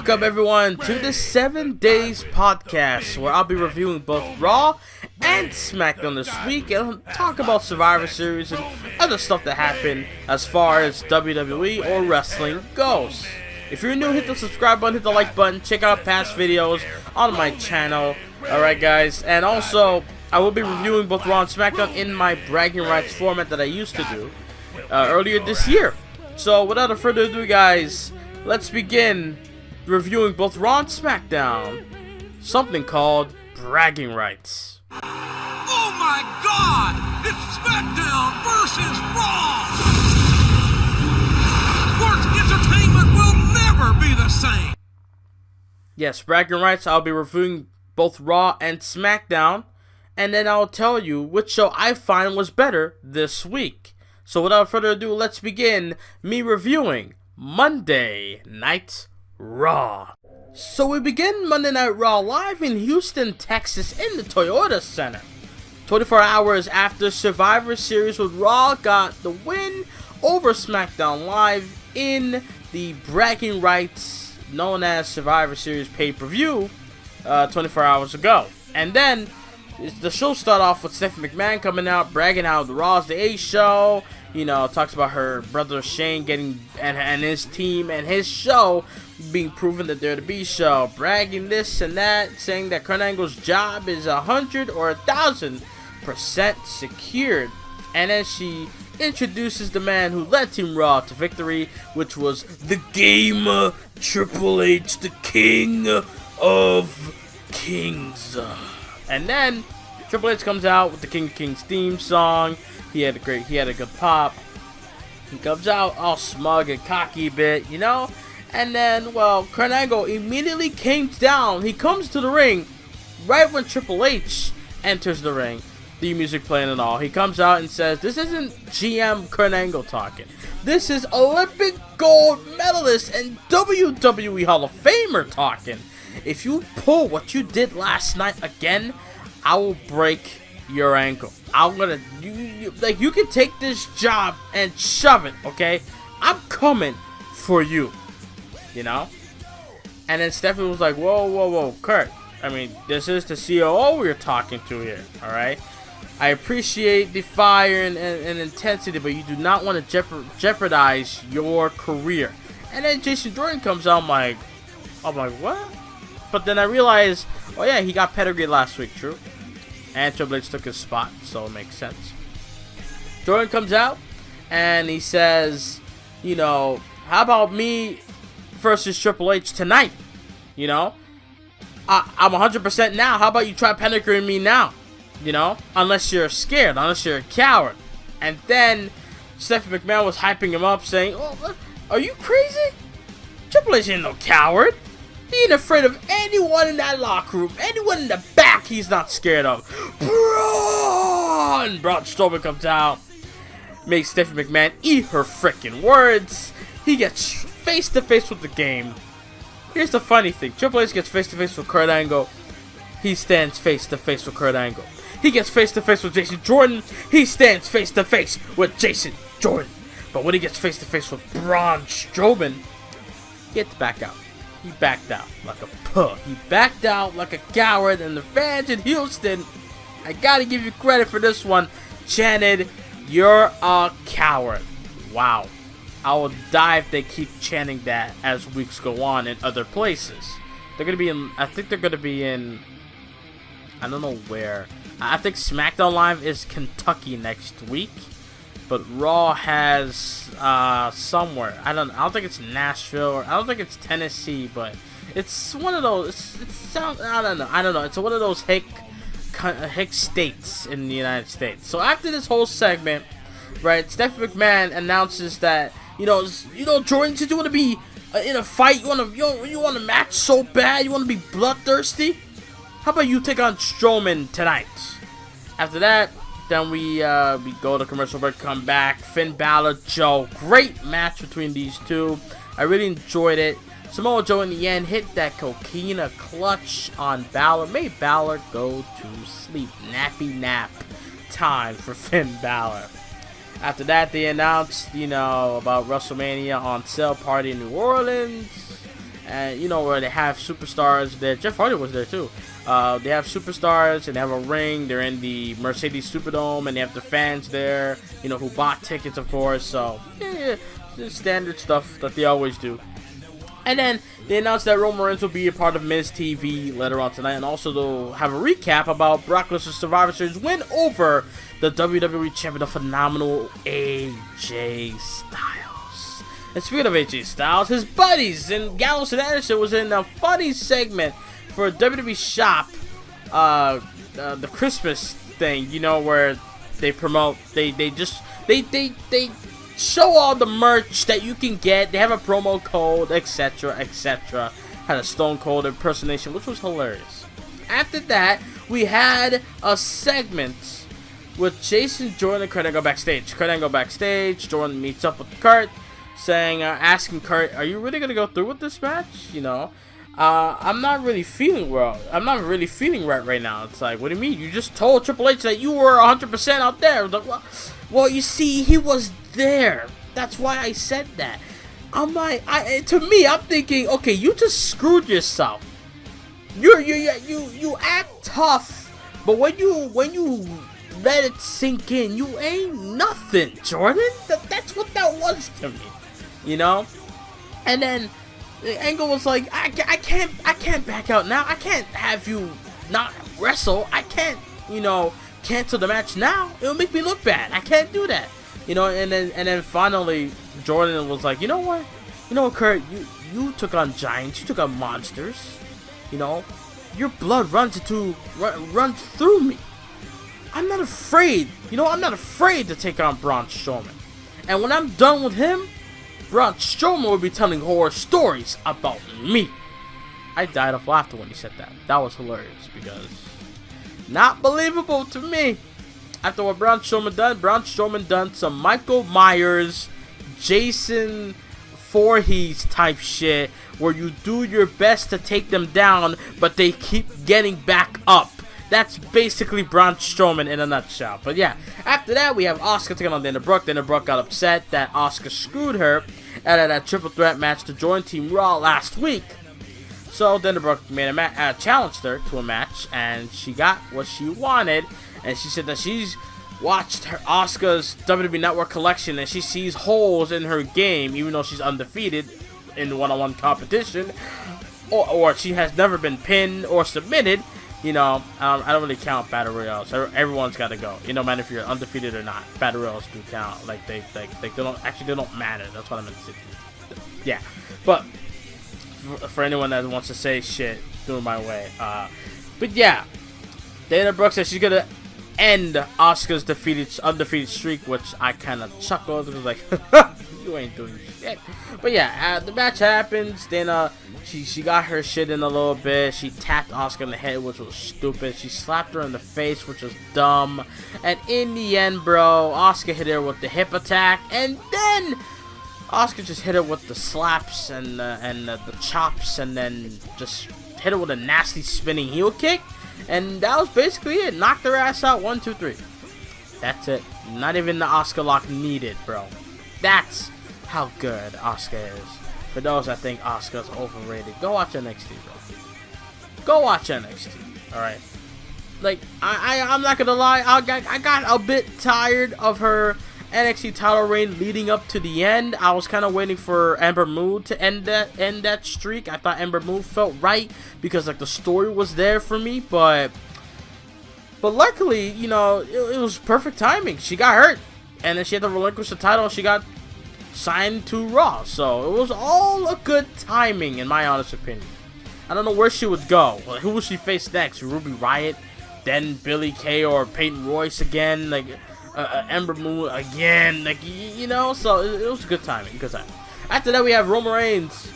Welcome everyone to the 7 Days podcast, where I'll be reviewing both Raw and SmackDown this week and talk about Survivor Series and other stuff that happened as far as WWE or wrestling goes. If you're new, hit the subscribe button, hit the like button, check out past videos on my channel. Alright guys, and also I will be reviewing both Raw and SmackDown in my bragging rights format that I used to do earlier this year. So without further ado guys, let's begin reviewing both Raw and SmackDown. Something called bragging rights. Oh my God! It's SmackDown versus Raw! Sports entertainment will never be the same! Yes, bragging rights. I'll be reviewing both Raw and SmackDown, and then I'll tell you which show I find was better this week. So without further ado, let's begin me reviewing Monday Night Raw. So we begin Monday Night Raw live in Houston, Texas in the Toyota Center. 24 hours after Survivor Series, with Raw got the win over SmackDown Live in the bragging rights known as Survivor Series pay-per-view 24 hours ago. And then the show started off with Stephanie McMahon coming out bragging how the Raw's the A show. You know, talks about her brother Shane getting and his team and his show being proven that they're the B show, bragging this and that, saying that Kurt Angle's job is 100 or 1,000% secured. And then she introduces the man who led Team Raw to victory, which was the Game, Triple H, the King of Kings. And then Triple H comes out with the King of Kings theme song. He had a good pop. He comes out all smug and cocky bit, you know? And then, well, Kurt Angle immediately comes down. He comes to the ring right when Triple H enters the ring. The music playing and all. He comes out and says, this isn't GM Kurt Angle talking. This is Olympic gold medalist and WWE Hall of Famer talking. If you pull what you did last night again, I will break your ankle. I'm gonna, you can take this job and shove it, okay? I'm coming for you, you know? And then Stephanie was like, whoa, Kurt. I mean, this is the COO we're talking to here, alright? I appreciate the fire and intensity, but you do not want to jeopardize your career. And then Jason Jordan comes out, I'm like, what? But then I realized, oh yeah, he got pedigreed last week, true. And Triple H took his spot, so it makes sense. Jordan comes out, and he says, you know, how about me versus Triple H tonight? You know, I'm 100% now. How about you try pedigreeing me now? You know, unless you're scared, unless you're a coward. And then Stephanie McMahon was hyping him up, saying, oh, are you crazy? Triple H ain't no coward. He ain't afraid of anyone in that locker room. Anyone in the back he's not scared of. Braun Strowman comes out. Makes Stephanie McMahon eat her frickin' words. He gets face to face with the game. Here's the funny thing. Triple H gets face to face with Kurt Angle. He stands face to face with Kurt Angle. He gets face to face with Jason Jordan. He stands face to face with Jason Jordan. But when he gets face to face with Braun Strowman, he had to back out. He backed out like a puh. He backed out like a coward, and the fans in Houston, I gotta give you credit for this one, chanted, "You're a coward." Wow. I will die if they keep chanting that as weeks go on in other places. They're gonna be in, I think they're gonna be in, I don't know where. I think SmackDown Live is Kentucky next week. But Raw has somewhere. I don't think it's Nashville, or I don't think it's Tennessee, but it's one of those. I don't know. It's one of those hick states in the United States. So after this whole segment, right, Stephanie McMahon announces that you know, Jordan, since you want to be in a fight, you want to match so bad, you want to be bloodthirsty. How about you take on Strowman tonight? After that, then we go to commercial break, come back. Finn Balor, Joe. Great match between these two. I really enjoyed it. Samoa Joe in the end hit that coquina clutch on Balor. Made Balor go to sleep. Nappy nap time for Finn Balor. After that, they announced, about WrestleMania on sale party in New Orleans. and you know where they have superstars there. Jeff Hardy was there too. They have superstars and they have a ring. They're in the Mercedes Superdome and they have the fans there, you know, who bought tickets, of course. So yeah, the standard stuff that they always do. And then they announced that Roman Reigns will be a part of Miz TV later on tonight, and also they'll have a recap about Brock Lesnar's Survivor Series win over the WWE Champion, the phenomenal AJ Styles. And speaking of AJ Styles, his buddies and Gallows and Anderson was in a funny segment for WWE Shop, the Christmas thing, you know, where they promote, they show all the merch that you can get. They have a promo code, etc., etc. Had a Stone Cold impersonation, which was hilarious. After that, we had a segment with Jason, Jordan, and Kurt Angle backstage. Kurt Angle backstage. Jordan meets up with Kurt, saying, asking Kurt, "Are you really gonna go through with this match? You know, I'm not really feeling well. I'm not really feeling right now." It's like, what do you mean? You just told Triple H that you were 100% out there. Like, well, you see, he was there. That's why I said that. I'm like, to me, I'm thinking, okay, you just screwed yourself. You act tough, but when you let it sink in, you ain't nothing, Jordan. That's what that was to me, you know. And then Angle was like, I can't back out now. I can't have you not wrestle. I can't, you know, cancel the match now. It'll make me look bad. I can't do that. You know, and then finally Jordan was like, you know what, Kurt, you took on giants, you took on monsters, you know, your blood runs through me. I'm not afraid, you know, I'm not afraid to take on Braun Strowman. And when I'm done with him, Braun Strowman will be telling horror stories about me. I died of laughter when he said that. That was hilarious because not believable to me. After what Braun Strowman done some Michael Myers, Jason Voorhees type shit, where you do your best to take them down, but they keep getting back up. That's basically Braun Strowman in a nutshell. But yeah, after that we have Asuka taking on Dana Brooke. Dana Brooke got upset that Asuka screwed her out of that triple threat match to join Team Raw last week. So Dana Brooke made challenged her to a match, and she got what she wanted. And she said that she's watched her Asuka's WWE Network collection and she sees holes in her game, even though she's undefeated in one-on-one competition, or she has never been pinned or submitted. You know, I don't really count battle royals. Everyone's got to go. You know, no matter if you're undefeated or not, battle royals do count. Like they don't matter. That's what I meant to say. Yeah, but for anyone that wants to say shit, do it my way. But yeah, Dana Brooke says she's gonna end Asuka's undefeated streak, which I kind of chuckled. It was like, you ain't doing shit. But yeah, the match happens. Dana, she got her shit in a little bit. She tapped Asuka in the head, which was stupid. She slapped her in the face, which was dumb. And in the end, bro, Asuka hit her with the hip attack, and then Asuka just hit her with the slaps and the chops, and then just hit her with a nasty spinning heel kick. And that was basically it. Knocked her ass out. 1, 2, 3. That's it. Not even the Asuka lock needed, bro. That's how good Asuka is. For those that think Asuka's overrated, go watch NXT, bro. Go watch NXT. Alright. Like, I'm not gonna lie. I got a bit tired of her NXT title reign leading up to the end. I was kind of waiting for Ember Moon to end that streak. I thought Ember Moon felt right because like the story was there for me, but luckily, you know, it was perfect timing. She got hurt, and then she had to relinquish the title, and she got signed to Raw. So it was all a good timing, in my honest opinion. I don't know where she would go. Like, who will she face next? Ruby Riott, then Billie Kay or Peyton Royce again? Like. Ember Moon again, like, you know, so it was good timing, good time. After that, we have Roman Reigns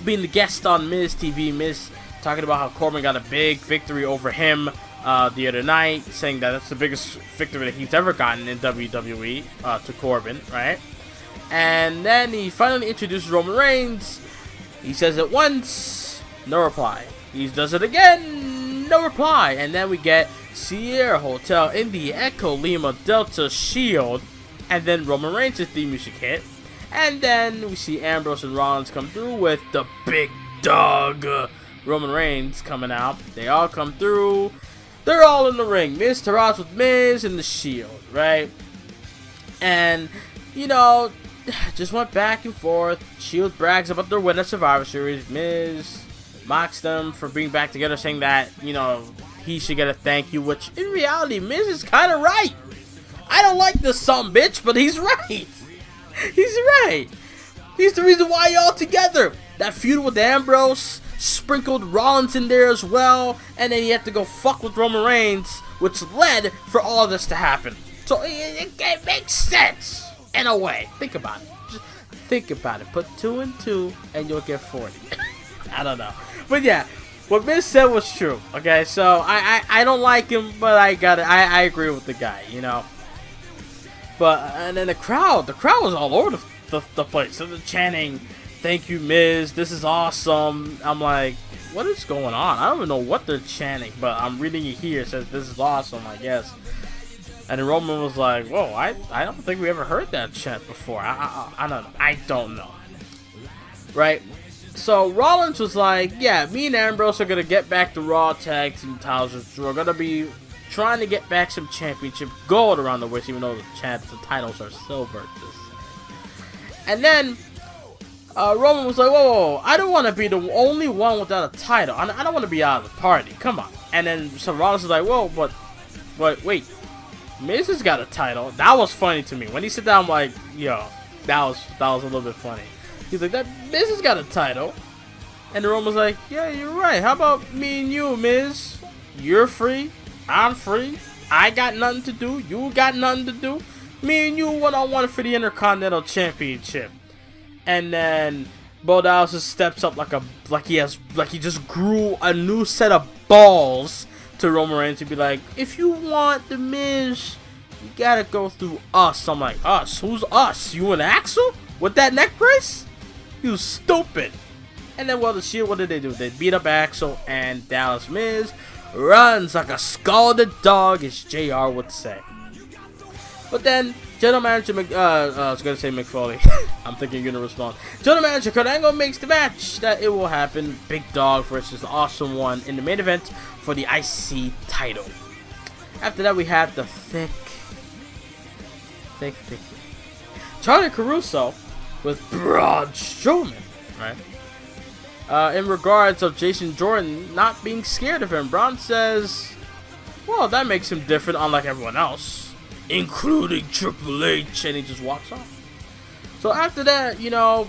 being the guest on Miz TV. Miz talking about how Corbin got a big victory over him the other night, saying that that's the biggest victory that he's ever gotten in WWE to Corbin, right? And then he finally introduces Roman Reigns. He says it once, no reply. He does it again, no reply. And then we get Sierra Hotel in the Echo Lima Delta Shield, and then Roman Reigns' theme music hit, And then we see Ambrose and Rollins come through with the big dog, Roman Reigns, coming out. They all come through. They're all in the ring. Miz Taraj with Miz and the Shield, right? And, you know, just went back and forth. Shield brags about their win at Survivor Series. Miz mocks them for being back together, saying that, you know, he should get a thank you, which in reality, Miz is kind of right. I don't like this bitch, but he's right. He's right. He's the reason why y'all together. That feud with Ambrose sprinkled Rollins in there as well, and then he had to go fuck with Roman Reigns, which led for all of this to happen. So it makes sense in a way. Think about it. Just think about it. Put 2 and 2, and you'll get 40. I don't know, but yeah, what Miz said was true. Okay, so I don't like him, but I agree with the guy, you know. But and then the crowd was all over the place. So they're chanting, "Thank you, Miz. This is awesome." I'm like, what is going on? I don't even know what they're chanting, but I'm reading it here. It says, "This is awesome," I guess. And then Roman was like, "Whoa, I don't think we ever heard that chant before. I don't know." Right? So Rollins was like, "Yeah, me and Ambrose are gonna get back the Raw Tag Team titles. We're gonna be trying to get back some championship gold around the waist, even though the titles are silver." And then Roman was like, whoa, I don't want to be the only one without a title. I don't want to be out of the party. Come on. And then so Rollins was like, whoa, but wait, Miz has got a title. That was funny to me. When he said that, I'm like, yo, that was a little bit funny. He's like, that Miz has got a title. And Roman was like, yeah, you're right. How about me and you, Miz? You're free. I'm free. I got nothing to do. You got nothing to do. Me and you one-on-one for the Intercontinental Championship. And then Bo Dallas just steps up like he just grew a new set of balls to Roman Reigns to be like, if you want the Miz, you gotta go through us. I'm like, us? Who's us? You and Axel? With that neck brace? You stupid. And then, well, the Shield, what did they do? They beat up Axel, and Dallas Miz runs like a scalded dog, as JR would say. But then, General Manager I was going to say Mick Foley. I'm thinking you're going to respond. General Manager Kurt Angle makes the match that it will happen. Big Dog versus the Awesome One in the main event for the IC title. After that, we have the thick Charlie Caruso with Braun Strowman, right? In regards of Jason Jordan not being scared of him, Braun says, well, that makes him different unlike everyone else, including Triple H, and he just walks off. So after that, you know,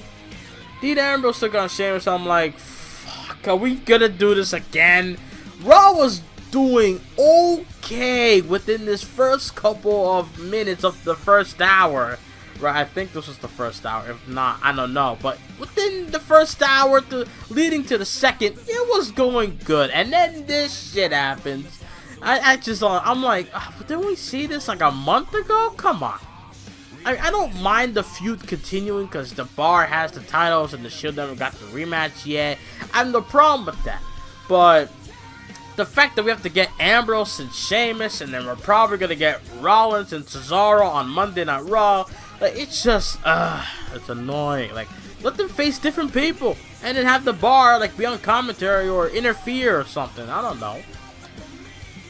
Dean Ambrose took on Sheamus. I'm like, fuck, are we gonna do this again? Raw was doing okay within this first couple of minutes of the first hour. Right, I think this was the first hour. If not, I don't know. But within the first hour, leading to the second, it was going good. And then this shit happens. I'm like, didn't we see this like a month ago? Come on. I don't mind the feud continuing because the Bar has the titles and the Shield never got the rematch yet. I have no problem with that. But the fact that we have to get Ambrose and Sheamus, and then we're probably going to get Rollins and Cesaro on Monday Night Raw, like, it's just, it's annoying. Like, let them face different people, and then have the Bar, like, be on commentary or interfere or something. I don't know.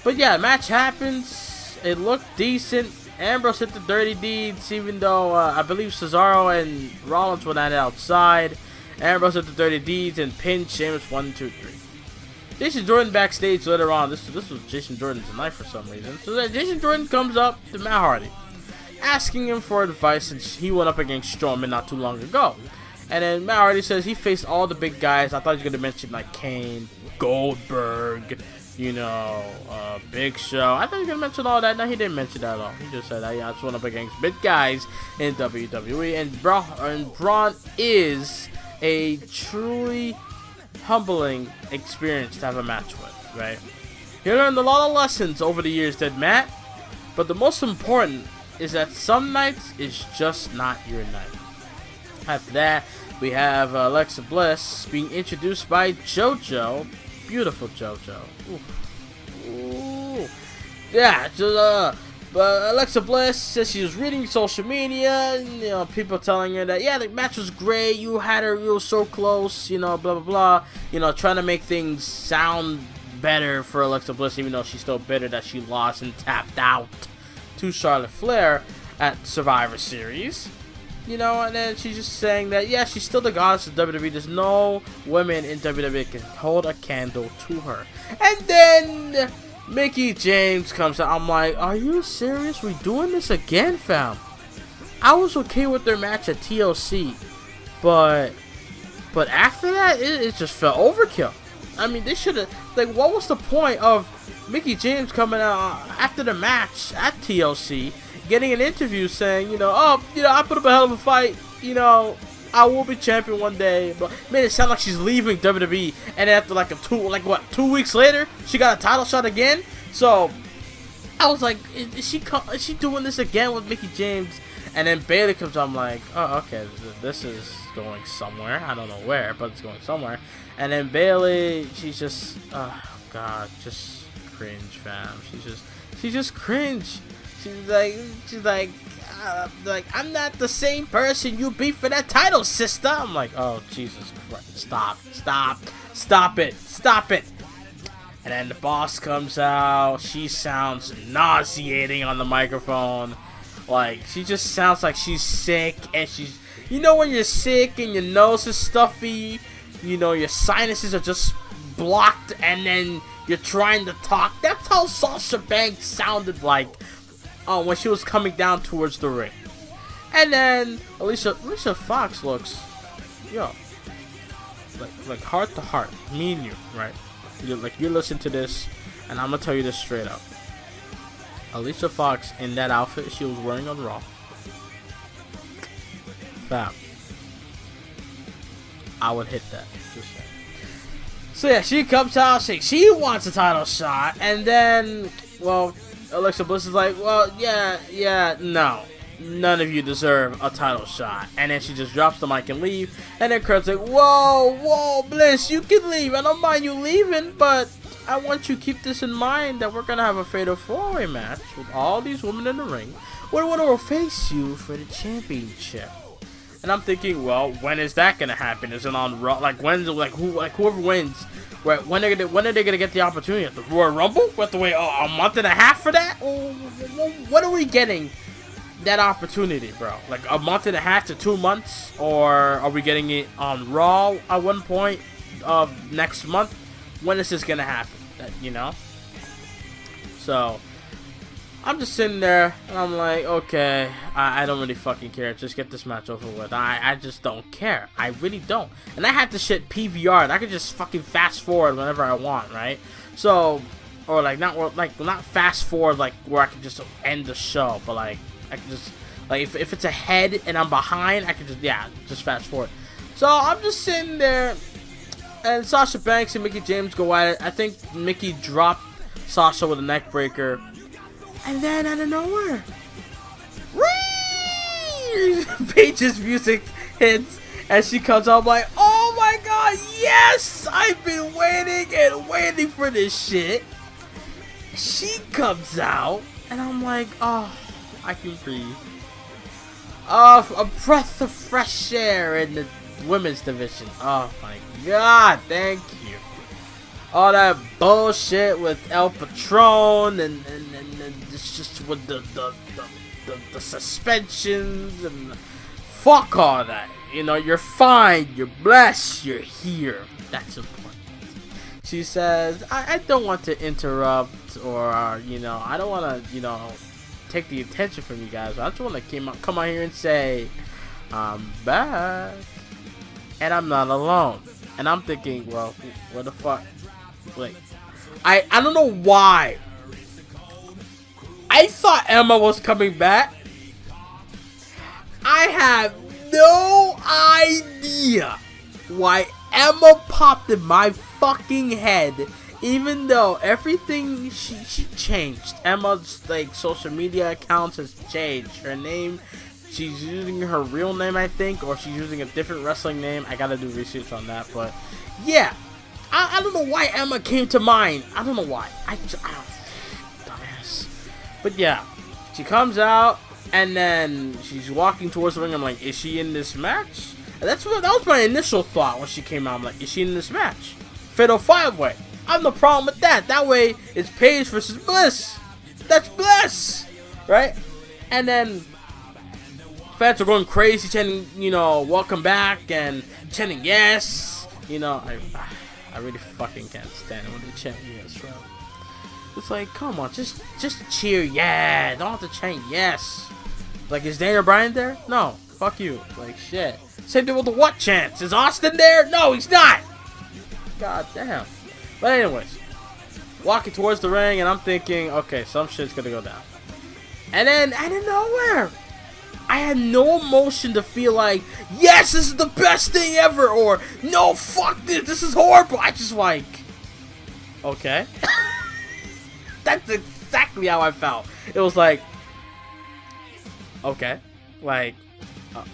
But yeah, match happens. It looked decent. Ambrose hit the dirty deeds, even though I believe Cesaro and Rollins were not outside. Ambrose hit the dirty deeds and pinned Sheamus 1, 2, 3. Jason Jordan backstage later on. This was Jason Jordan tonight for some reason. So then Jason Jordan comes up to Matt Hardy, asking him for advice since he went up against Strowman not too long ago. And then Matt Hardy says he faced all the big guys. I thought he was going to mention like Kane, Goldberg, you know, Big Show. I thought he was going to mention all that. No, he didn't mention that at all. He just said, I just went up against big guys in WWE. And Braun is a truly humbling experience to have a match with, right? He learned a lot of lessons over the years, did Matt. But the most important is that some nights is just not your night. After that, we have Alexa Bliss being introduced by JoJo. Beautiful JoJo. Ooh. Yeah, just, But Alexa Bliss says she was reading social media, and, people telling her that, yeah, the match was great, you were so close, blah, blah, blah, trying to make things sound better for Alexa Bliss, even though she's still bitter that she lost and tapped out to Charlotte Flair at Survivor Series. And then she's just saying that, yeah, she's still the goddess of WWE. There's no women in WWE can hold a candle to her. And then Mickie James comes out. I'm like, are you serious? We doing this again, fam? I was okay with their match at TLC, but after that, it just felt overkill. I mean, they should have, what was the point of Mickie James coming out after the match at TLC, getting an interview saying, I put up a hell of a fight, I will be champion one day. But man, it sounds like she's leaving WWE, and then after 2 weeks later, she got a title shot again. So I was like, is she doing this again with Mickie James? And then Bayley comes on. I'm like, oh, okay, this is going somewhere. I don't know where, but it's going somewhere. And then Bayley, she's just, oh god, just cringe, fam. She's just cringe. She's like, I'm not the same person you beat for that title, sister. I'm like, oh, Jesus Christ. Stop it. And then the boss comes out. She sounds nauseating on the microphone. Like, she just sounds like she's sick. And she's, when you're sick and your nose is stuffy, your sinuses are just blocked, and then you're trying to talk. That's how Sasha Banks sounded like when she was coming down towards the ring. And then Alicia Fox looks, like heart to heart, me and you, right? You listen to this, and I'm gonna tell you this straight up. Alicia Fox in that outfit she was wearing on Raw, fam, I would hit that. Just saying. So yeah, she comes out saying she wants a title shot, and then, Alexa Bliss is like, well, yeah, no. None of you deserve a title shot. And then she just drops the mic and leave. And then Kurt's like, whoa, Bliss, you can leave. I don't mind you leaving, but I want you to keep this in mind that we're going to have a fatal 4-way match with all these women in the ring. Where one will face you for the championship. And I'm thinking, well, when is that going to happen? Is it on Raw? Whoever wins, right, when are they gonna get the opportunity? At the Royal Rumble? We have to wait a month and a half for that? When are we getting that opportunity, bro? Like a month and a half to 2 months? Or are we getting it on Raw at one point of next month? When is this gonna happen? So I'm just sitting there and I'm like, okay, I don't really fucking care. Just get this match over with. I just don't care. I really don't. And I had this shit PVR'd. I could just fucking fast forward whenever I want, right? So, or not fast forward where I can just end the show, but I can just if it's ahead and I'm behind, I can just fast forward. So I'm just sitting there, and Sasha Banks and Mickie James go at it. I think Mickie dropped Sasha with a neck breaker. And then out of nowhere, Paige's music hits, and she comes out like, oh my god, yes! I've been waiting for this shit. She comes out, and I'm like, oh, I can breathe. A breath of fresh air in the women's division. Oh my god, thank you. All that bullshit with El Patron and it's just with the suspensions and fuck all that. You're fine, you're blessed, you're here. That's important. She says, I don't want to interrupt or I don't want to take the attention from you guys. I just want to come out here and say I'm back and I'm not alone. And I'm thinking, well, what the fuck? Wait, I don't know why. I thought Emma was coming back. I have no idea why Emma popped in my fucking head, even though everything she changed. Emma's social media accounts has changed. Her name, she's using her real name, I think, or she's using a different wrestling name. I gotta do research on that, but yeah. I don't know why Emma came to mind. I don't know why. Dumbass. But yeah, she comes out, and then she's walking towards the ring. I'm like, is she in this match? And that was my initial thought when she came out. I'm like, is she in this match? Fatal 5-way. I have no problem with that. That way, it's Paige versus Bliss. That's Bliss, right? And then fans are going crazy, chanting, you know, welcome back, and chanting yes. You know, I really fucking can't stand it when they chant yes, bro. It's like, come on, just cheer, yeah. Don't have to chant yes. Like, is Daniel Bryan there? No, fuck you. Like, shit. Same thing with the what chants. Is Austin there? No, he's not. God damn. But anyways, walking towards the ring, and I'm thinking, okay, some shit's gonna go down. And then, out of nowhere, I had no emotion to feel like, yes, this is the best thing ever, or, no, fuck this is horrible. I just like, okay. That's exactly how I felt. It was like, okay, like,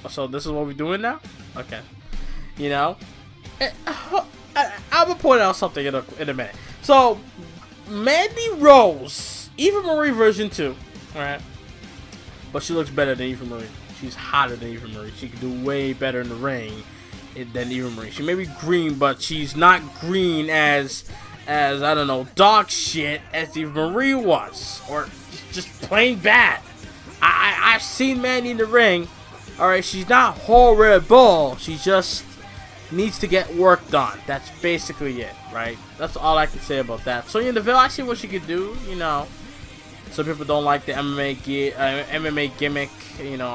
so this is what we're doing now? Okay. You know? I'm gonna point out something in a minute. So, Mandy Rose, Eva Marie version 2, alright? But she looks better than Eva Marie. She's hotter than Eva Marie. She can do way better in the ring than Eva Marie. She may be green, but she's not green as I don't know, dog shit as Eva Marie was. Or just plain bad. I've seen Mandy in the ring. Alright, she's not whole Red Bull. She just needs to get work done. That's basically it, right? That's all I can say about that. Sonya Deville, I see what she could do, you know. Some people don't like the MMA gimmick, you know.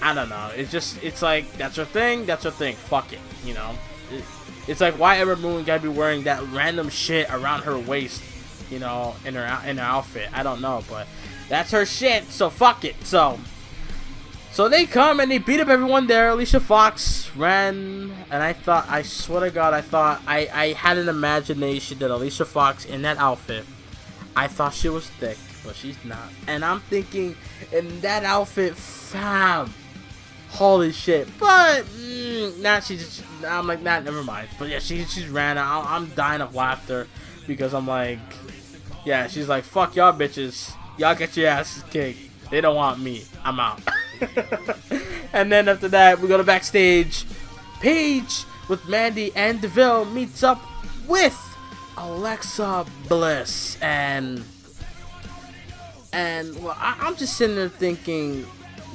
I don't know. It's like, that's her thing, fuck it, you know. It's like, why Ember Moon gotta be wearing that random shit around her waist, you know, in her outfit. I don't know, but that's her shit, so fuck it. So they come and they beat up everyone there. Alicia Fox ran, and I swear to God, I had an imagination that Alicia Fox in that outfit, I thought she was thick, but she's not. And I'm thinking, in that outfit, fam, holy shit. But, now I'm like, nah, never mind. But yeah, she's ran. I'm dying of laughter, because I'm like, yeah, she's like, fuck y'all bitches. Y'all get your asses kicked. They don't want me. I'm out. And then after that, we go to backstage. Paige with Mandy and Deville meets up with Alexa Bliss, and well, I'm just sitting there thinking,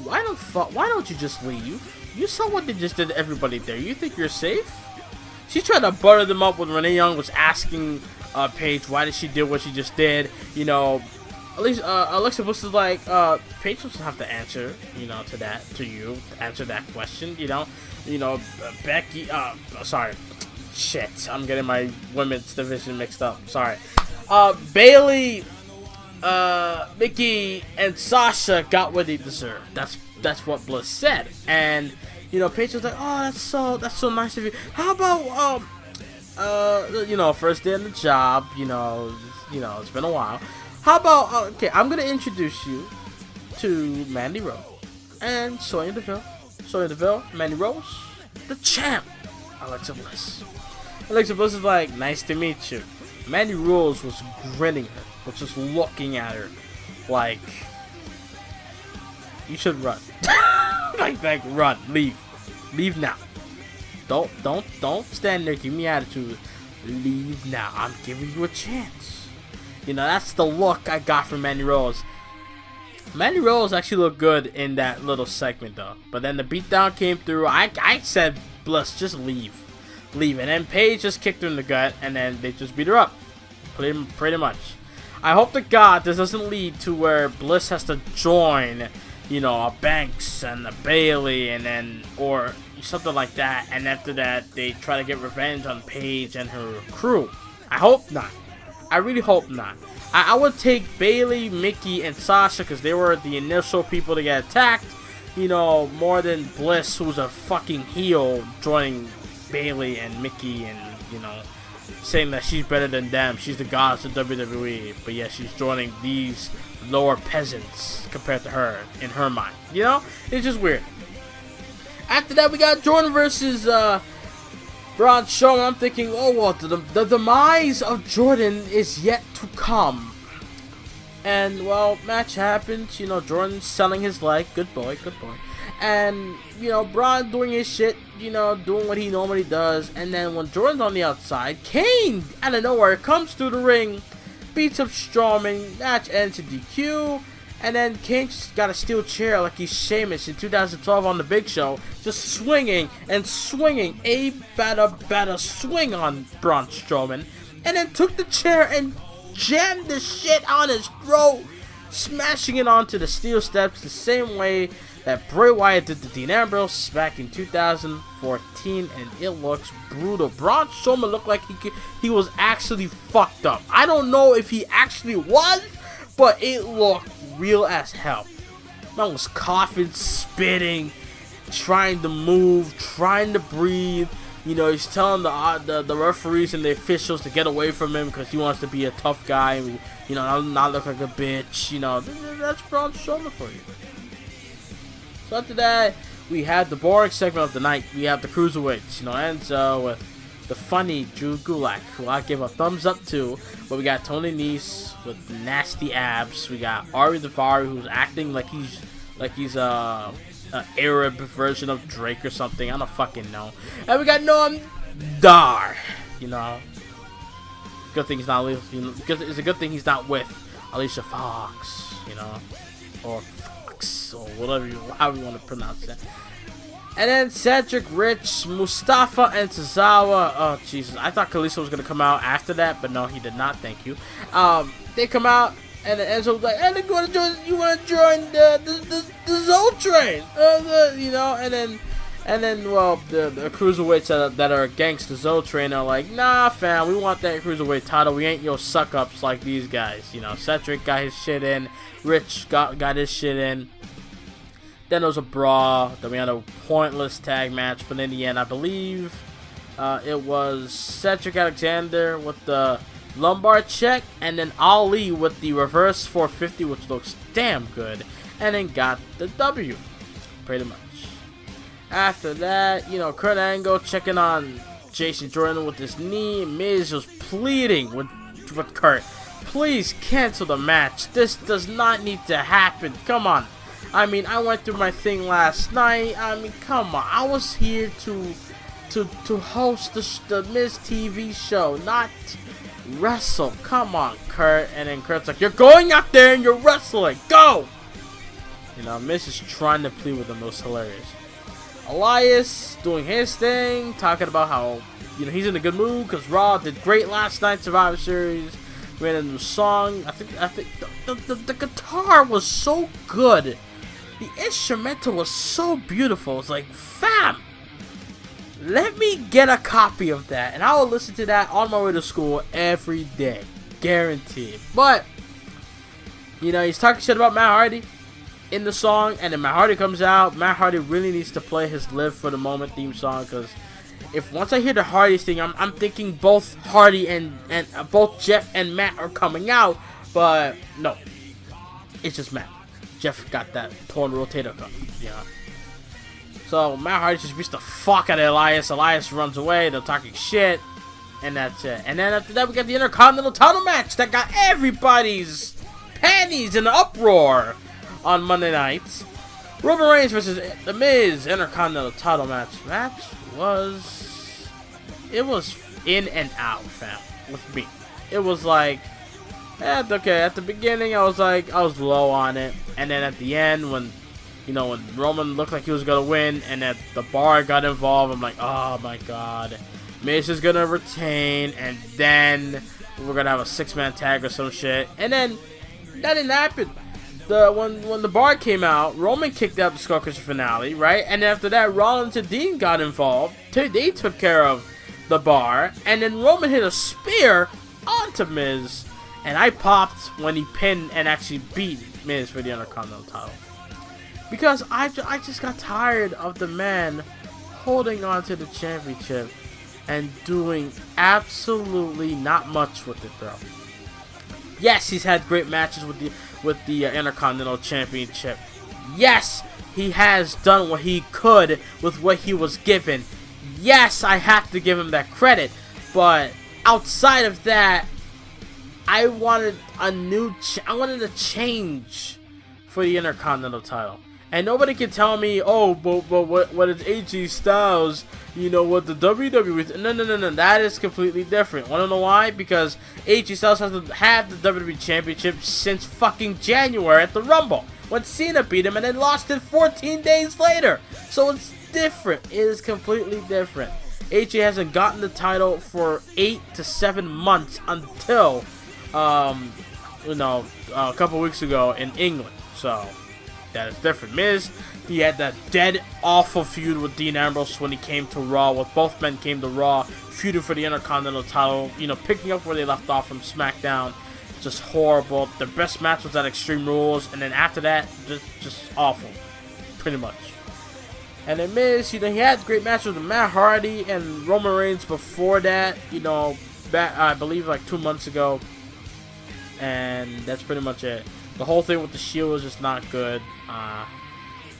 why don't you just leave? You saw what they just did to everybody there. You think you're safe? She tried to butter them up when Renee Young was asking Paige why did she do what she just did. You know, at least Alexa Bliss is like, Paige doesn't have to answer, you know, answer that question, you know, Becky, sorry, shit, I'm getting my women's division mixed up, sorry, Bayley, Mickey, and Sasha got what they deserved. That's what Bliss said, and, you know, Paige was like, oh, that's so nice of you. How about, you know, first day on the job, you know, it's been a while. How about, okay, I'm going to introduce you to Mandy Rose and Sonya Deville. Sonya Deville, Mandy Rose, the champ, Alexa Bliss. Alexa Bliss is like, nice to meet you. Mandy Rose was grinning her, was just looking at her like, you should run. like run, leave now. Don't stand there, give me attitude. Leave now, I'm giving you a chance. You know, that's the look I got from Mandy Rose. Mandy Rose actually looked good in that little segment, though. But then the beatdown came through. I said, Bliss, just leave. And then Paige just kicked her in the gut, and then they just beat her up. Pretty much. I hope to God this doesn't lead to where Bliss has to join, you know, a Banks and a Bayley, and then, or something like that. And after that, they try to get revenge on Paige and her crew. I hope not. I really hope not. I would take Bayley, Mickey, and Sasha, because they were the initial people to get attacked, you know, more than Bliss, who's a fucking heel, joining Bayley and Mickey and, you know, saying that she's better than them. She's the goddess of WWE, but yeah, she's joining these lower peasants compared to her, in her mind. You know? It's just weird. After that, we got Jordan versus, Braun Strowman. I'm thinking, oh, well, the demise of Jordan is yet to come. And, well, match happens. You know, Jordan selling his leg. Good boy, good boy. And, you know, Braun doing his shit, you know, doing what he normally does. And then when Jordan's on the outside, Kane, out of nowhere, comes through the ring, beats up Strowman. Match ends in DQ. And then Kane just got a steel chair like he's Sheamus in 2012 on The Big Show. Just swinging and swinging. A better swing on Braun Strowman. And then took the chair and jammed the shit on his throat, smashing it onto the steel steps the same way that Bray Wyatt did to Dean Ambrose back in 2014, and it looks brutal. Braun Strowman looked like he was actually fucked up. I don't know if he actually was, but it looked real as hell. Man was coughing, spitting, trying to move, trying to breathe. You know, he's telling the referees and the officials to get away from him because he wants to be a tough guy and, you know, not look like a bitch. You know, that's Braun Strowman for you. So after that, we have the boring segment of the night. We have the Cruiserweights. You know, Enzo with the funny Drew Gulak, who I give a thumbs up to. But we got Tony Nese with nasty abs. We got Ari Daivari, who's acting like he's an Arab version of Drake or something. I don't fucking know. And we got Noam Dar. You know, good thing he's not. You know, it's a good thing he's not with Alicia Fox. You know, or Fox or however you want to pronounce that. And then Cedric, Rich, Mustafa, and Tozawa. Oh Jesus! I thought Kalisto was gonna come out after that, but no, he did not. Thank you. They come out. And then Enzo was like, "And you want to join the Zone Train?" You know, and then well, the cruiserweights that are against the Zone Train are like, "Nah, fam, we want that cruiserweight title. We ain't your suck ups like these guys." You know, Cedric got his shit in, Rich got his shit in. Then there was a brawl. Then we had a pointless tag match, but in the end, I believe it was Cedric Alexander with the lumbar check, and then Ali with the reverse 450, which looks damn good, and then got the W, pretty much. After that, you know, Kurt Angle checking on Jason Jordan with his knee. Miz was pleading with Kurt, please cancel the match. This does not need to happen. Come on. I mean, I went through my thing last night. I mean, come on. I was here to host the Miz TV show, not wrestle. Come on, Kurt. And then Kurt's like, "You're going out there and you're wrestling. Go!" You know, Miz is trying to plead with him. It was hilarious. Elias doing his thing, talking about how, you know, he's in a good mood because Raw did great last night, Survivor Series. We had a new song. I think the guitar was so good. The instrumental was so beautiful. It's like, fam, let me get a copy of that, and I will listen to that on my way to school every day, guaranteed. But, you know, he's talking shit about Matt Hardy in the song, and then Matt Hardy comes out. Matt Hardy really needs to play his Live for the Moment theme song, because if once I hear the Hardys thing, I'm thinking both Hardy and both Jeff and Matt are coming out, but no, it's just Matt. Jeff got that torn rotator cuff, yeah. So Matt Hardy just beats the fuck out of Elias. Elias runs away. They're talking shit, and that's it. And then after that, we got the Intercontinental title match that got everybody's panties in an uproar on Monday night. Roman Reigns versus The Miz Intercontinental title match. It was in and out, fam, with me. It was like, okay, at the beginning I was low on it, and then at the end when Roman looked like he was gonna win and that the bar got involved, I'm like, oh my god, Miz is gonna retain, and then we're gonna have a 6-man tag or some shit, and then that didn't happen. When the bar came out, Roman kicked out the Skull Crusher finale, right? And after that, Rollins and Dean got involved. They took care of the bar, and then Roman hit a spear onto Miz, and I popped when he pinned and actually beat Miz for the Intercontinental title, because I just got tired of the man holding on to the championship and doing absolutely not much with it, bro. Yes, he's had great matches with the Intercontinental Championship. Yes, he has done what he could with what he was given. Yes, I have to give him that credit. But outside of that, I wanted I wanted a change for the Intercontinental title. And nobody can tell me, oh, but what is AJ Styles, what the WWE... No. That is completely different. Want to know why? Because AJ Styles hasn't had the WWE Championship since fucking January at the Rumble, when Cena beat him and then lost it 14 days later. So it's different. It is completely different. AJ hasn't gotten the title for 8 to 7 months until, a couple weeks ago in England. So... that is different. Miz, he had that dead awful feud with Dean Ambrose when he came to Raw. When both men came to Raw, feuding for the Intercontinental title. Picking up where they left off from SmackDown. Just horrible. Their best match was at Extreme Rules, and then after that, just awful, pretty much. And then Miz, he had great matches with Matt Hardy and Roman Reigns before that. Back I believe like 2 months ago, and that's pretty much it. The whole thing with the Shield was just not good.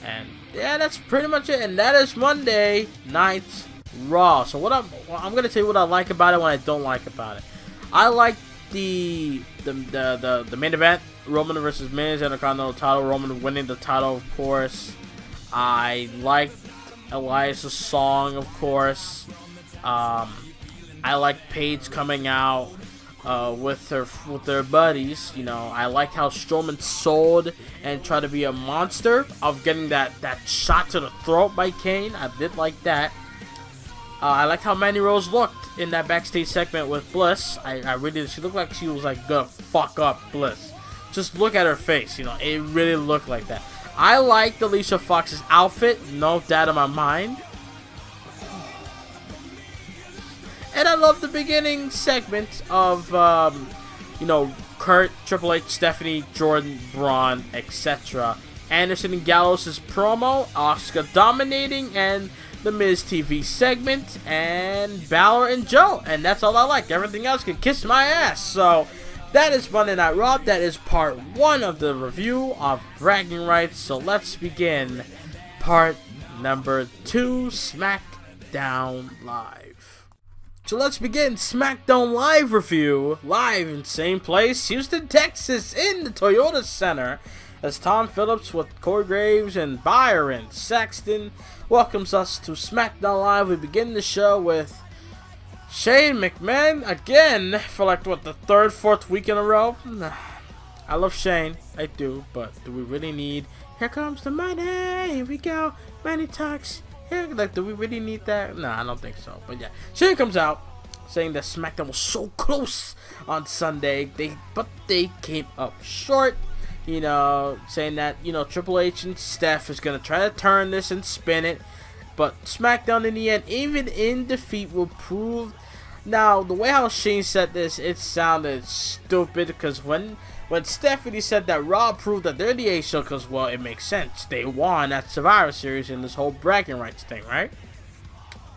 And yeah, that's pretty much it. And that is Monday Night Raw. So I'm gonna tell you what I like about it, what I don't like about it. I like the main event, Roman versus Miz, Intercontinental title. Roman winning the title, of course. I liked Elias' song, of course. I like Paige coming out with their buddies. I liked how Strowman sold and tried to be a monster of getting that shot to the throat by Kane. I did like that. I liked how Mandy Rose looked in that backstage segment with Bliss. I really, she looked like she was like gonna fuck up Bliss. Just look at her face, it really looked like that. I liked Alicia Fox's outfit, no doubt in my mind. And I love the beginning segment of, Kurt, Triple H, Stephanie, Jordan, Braun, etc. Anderson and Gallows' promo, Asuka dominating, and the Miz TV segment, and Balor and Joe. And that's all I like. Everything else can kiss my ass. So, that is Monday Night Raw. That is part 1 of the review of Bragging Rights. So, let's begin part number 2, SmackDown Live. So let's begin SmackDown Live review, live in same place, Houston, Texas, in the Toyota Center, as Tom Phillips with Corey Graves and Byron Saxton welcomes us to SmackDown Live. We begin the show with Shane McMahon again for like the 3rd, 4th week in a row. I love Shane, I do, but do we really need? Here comes the money. Here we go. Money talks. Do we really need that? No, I don't think so. But yeah, Shane comes out saying that SmackDown was so close on Sunday, but they came up short. Saying that Triple H and Steph is gonna try to turn this and spin it, but SmackDown in the end, even in defeat, will prove. Now, the way how Shane said this, it sounded stupid because when Stephanie said that Raw proved that they're the A show, because, well, it makes sense. They won at Survivor Series in this whole bragging rights thing, right?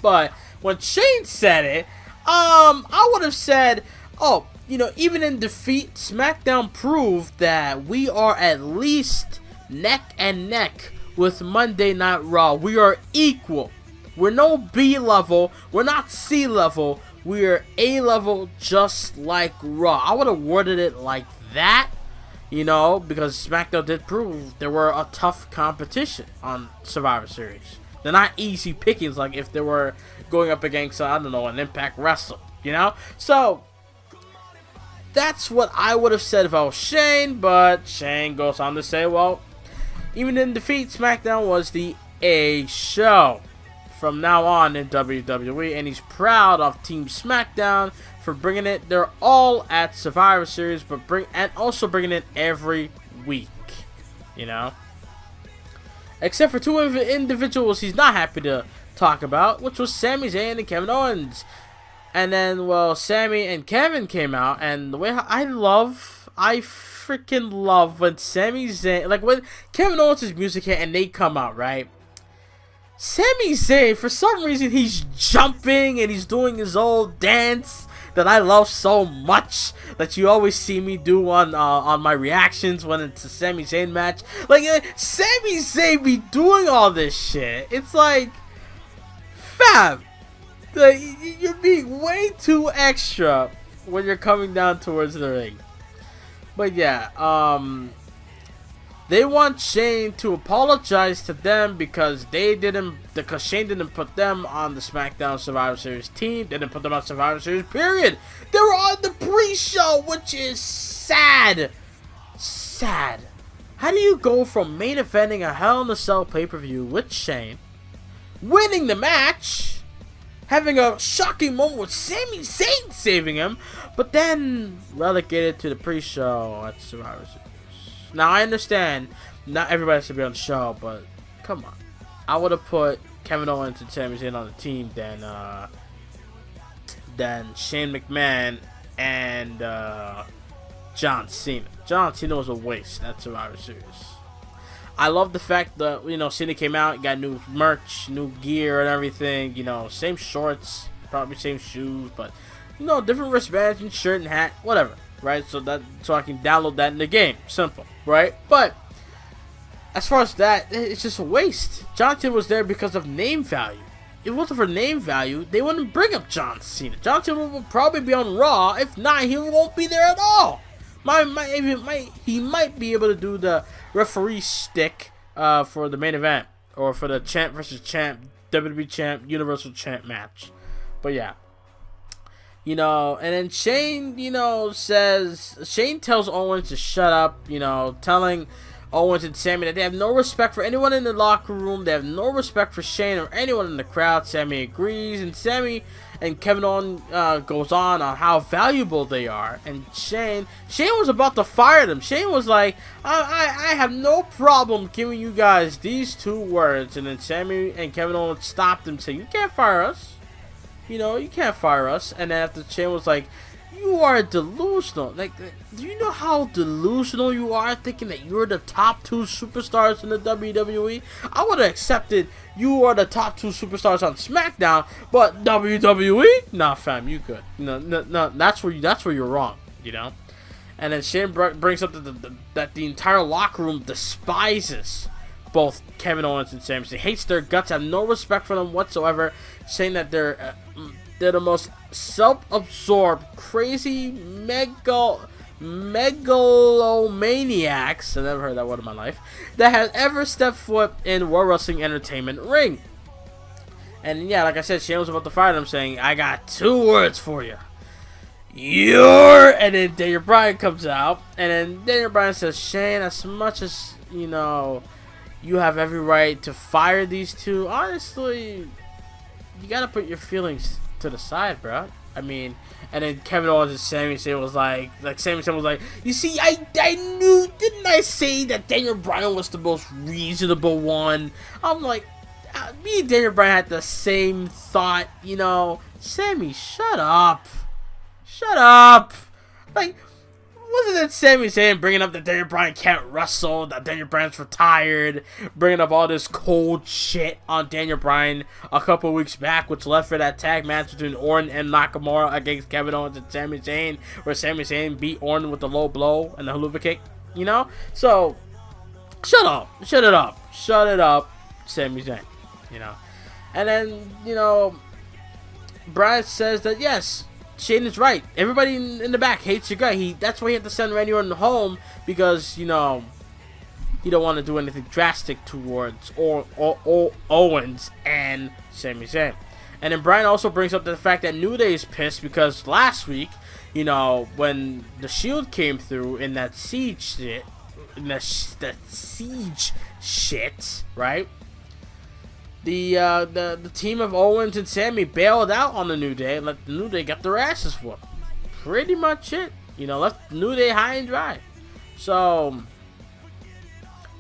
But when Shane said it, I would have said, oh, even in defeat, SmackDown proved that we are at least neck and neck with Monday Night Raw. We are equal. We're no B level. We're not C level. We are A level, just like Raw. I would have worded it like that, because SmackDown did prove there were a tough competition on Survivor Series. They're not easy pickings like if they were going up against, an Impact Wrestler, So, that's what I would have said if I was Shane, but Shane goes on to say, well, even in defeat, SmackDown was the A show from now on in WWE, and he's proud of Team SmackDown for bringing it. They're all at Survivor Series, but also bringing it every week, Except for 2 individuals he's not happy to talk about, which was Sami Zayn and Kevin Owens. And then, well, Sami and Kevin came out, and the way I freaking love when Sami Zayn, like when Kevin Owens' music hit and they come out, right? Sami Zayn, for some reason, he's jumping and he's doing his old dance that I love so much, that you always see me do on my reactions when it's a Sami Zayn match. Like, Sami Zayn be doing all this shit. It's like, fam, you're being way too extra when you're coming down towards the ring. But yeah, they want Shane to apologize to them because Shane didn't put them on the SmackDown Survivor Series team. They didn't put them on Survivor Series, period. They were on the pre-show, which is sad. Sad. How do you go from main eventing a Hell in a Cell pay-per-view with Shane, winning the match, having a shocking moment with Sami Zayn saving him, but then relegated to the pre-show at Survivor Series? Now, I understand not everybody should be on the show, but come on. I would have put Kevin Owens and Sami Zayn on the team than Shane McMahon and John Cena. John Cena was a waste at Survivor Series. I love the fact that, Cena came out, got new merch, new gear and everything, same shorts, probably same shoes, but, different wristbands and shirt and hat, whatever, right? So I can download that in the game. Simple, right? But as far as that, it's just a waste. John Cena was there because of name value. If it wasn't for name value, they wouldn't bring up John Cena. John Cena would probably be on Raw. If not, he won't be there at all. He might be able to do the referee stick for the main event, or for the champ versus champ, WWE champ, Universal champ match. But yeah, and then Shane, Shane tells Owens to shut up, telling Owens and Sami that they have no respect for anyone in the locker room. They have no respect for Shane or anyone in the crowd. Sami agrees, and Sami and Kevin Owens goes on how valuable they are. And Shane was about to fire them. Shane was like, I have no problem giving you guys these 2 words. And then Sami and Kevin Owens stopped him, saying, you can't fire us. You can't fire us. And then after Shane was like, you are delusional. Like, do you know how delusional you are, thinking that you're the top 2 superstars in the WWE? I would have accepted you are the top 2 superstars on SmackDown, but WWE? Nah, fam, you good. No, that's where you're wrong, And then Shane brings up that the entire locker room despises both Kevin Owens and Sami Zayn, hates their guts, have no respect for them whatsoever, saying that they're the most self-absorbed, crazy, megalomaniacs, I never heard that word in my life, that has ever stepped foot in World Wrestling Entertainment ring. And yeah, like I said, Shane was about to fire them, saying, I got 2 words for you. And then Daniel Bryan comes out, and then Daniel Bryan says, Shane, as much as, you have every right to fire these 2, honestly, you gotta put your feelings to the side, bro. I mean, and then Kevin Owens and Sami Zayn was like Sami Zayn was like, you see, I knew, didn't I say that Daniel Bryan was the most reasonable one? I'm like, me and Daniel Bryan had the same thought, Sami, shut up. Like, wasn't it Sami Zayn bringing up that Daniel Bryan can't wrestle, that Daniel Bryan's retired, bringing up all this cold shit on Daniel Bryan a couple weeks back, which left for that tag match between Orton and Nakamura against Kevin Owens and Sami Zayn, where Sami Zayn beat Orton with the low blow and the haluva kick, So, shut it up, Sami Zayn, And then, Bryan says that, yes, Shane is right. Everybody in the back hates your guy. That's why he had to send Randy Orton home, because he don't want to do anything drastic towards Owens and Sami Zayn. And then Bryan also brings up the fact that New Day is pissed because last week, when the Shield came through in that siege shit, right? The team of Owens and Sami bailed out on the New Day and let the New Day get their asses whooped. Pretty much it. Left the New Day high and dry. So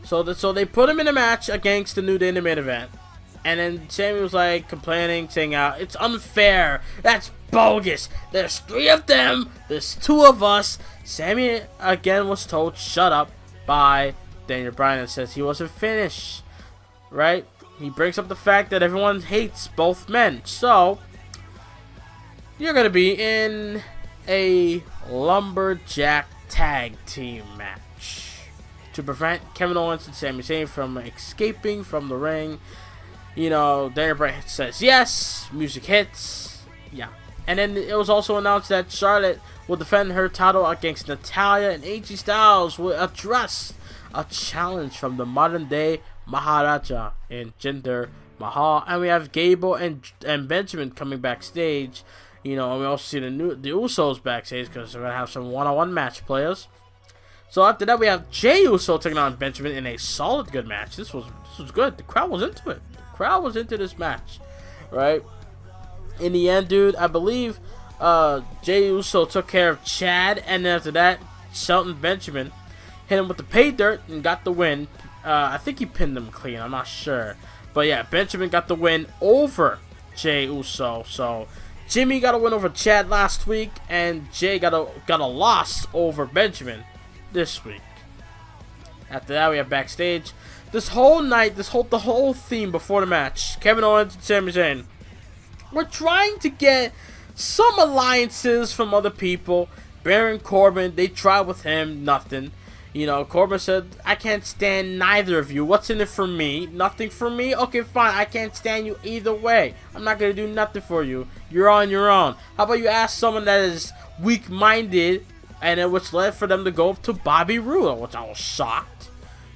they put him in a match against the New Day in the main event. And then Sami was like complaining, saying, it's unfair. That's bogus. There's 3 of them. There's 2 of us. Sami again was told shut up by Daniel Bryan and says he wasn't finished. Right? He brings up the fact that everyone hates both men. So, you're going to be in a lumberjack tag team match to prevent Kevin Owens and Sami Zayn from escaping from the ring. Daniel Bryan says yes. Music hits. Yeah. And then it was also announced that Charlotte will defend her title against Natalya, and AJ Styles will address a challenge from the modern day Maharaja in Jinder Mahal. And we have Gable and Benjamin coming backstage. You know, and we also see the Usos backstage because they're going to have some one-on-one match players. So after that, we have Jey Uso taking on Benjamin in a solid good match. This was good. The crowd was into it. The crowd was into this match, right? In the end, dude, I believe Jey Uso took care of Chad, and then after that, Shelton Benjamin hit him with the pay dirt and got the win. I think he pinned him clean. I'm not sure. But yeah, Benjamin got the win over Jey Uso. So Jimmy got a win over Chad last week, and Jay got a loss over Benjamin this week. After that, we have backstage. This whole night, the whole theme before the match, Kevin Owens and Sami Zayn, we're trying to get some alliances from other people. Baron Corbin, they tried with him, nothing. You know, Corbin said, I can't stand neither of you. What's in it for me? Nothing for me? Okay, fine. I can't stand you either way. I'm not going to do nothing for you. You're on your own. How about you ask someone that is weak-minded, and it which led for them to go to Bobby Roode, which I was shocked,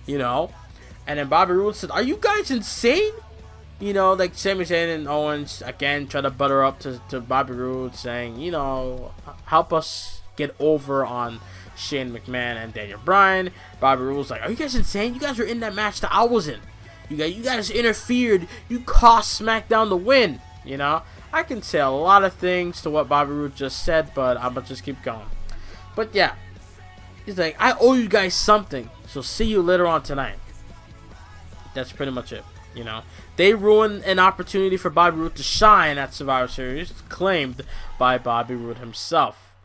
you know. And then Bobby Roode said, are you guys insane? You know, like Sami Zayn and Owens, again, try to butter up to Bobby Roode, saying, you know, help us get over on Shane McMahon and Daniel Bryan. Bobby Roode was like, are you guys insane? You guys were in that match that I was in. You guys interfered. You cost SmackDown the win. You know, I can say a lot of things to what Bobby Roode just said, but I'm going to just keep going. But yeah, he's like, I owe you guys something, so see you later on tonight. That's pretty much it. You know, they ruined an opportunity for Bobby Roode to shine at Survivor Series, claimed by Bobby Roode himself.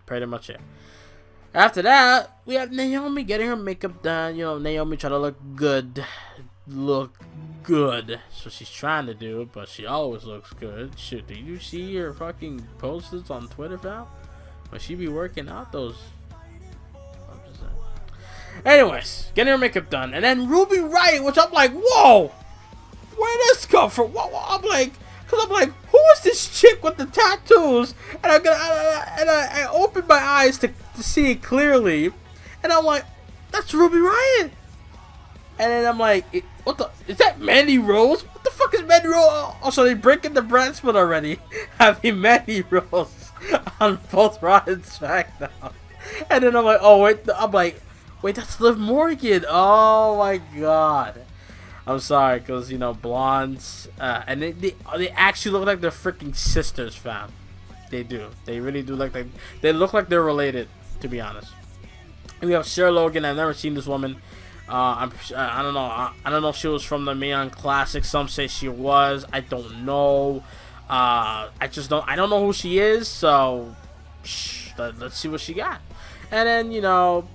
Pretty much it. After that, we have Naomi getting her makeup done. You know, Naomi trying to look good. So she's trying to do it, but she always looks good. Shit, did you see her fucking posters on Twitter, fam? When she be working out those. Anyways, getting her makeup done, and then Ruby Riott, which I'm like, whoa, where did this come from? I'm like, who is this chick with the tattoos? And I opened my eyes to see it clearly, and I'm like, that's Ruby Riott. And then I'm like, what the? Is that Mandy Rose? What the fuck is Mandy Rose? Oh, so they breaking the brand split already, having Mandy Rose on both Raw and SmackDown. And then I'm like, oh wait, wait, that's Liv Morgan. Oh my god. I'm sorry, because, you know, blondes. And they actually look like they're freaking sisters, fam. They do. They really do look like. They look like they're related, to be honest. And we have Sarah Logan. I've never seen this woman. I don't know. I don't know if she was from the Mae Young Classic. Some say she was. I don't know. I don't know who she is. So, let's see what she got. And then, you know,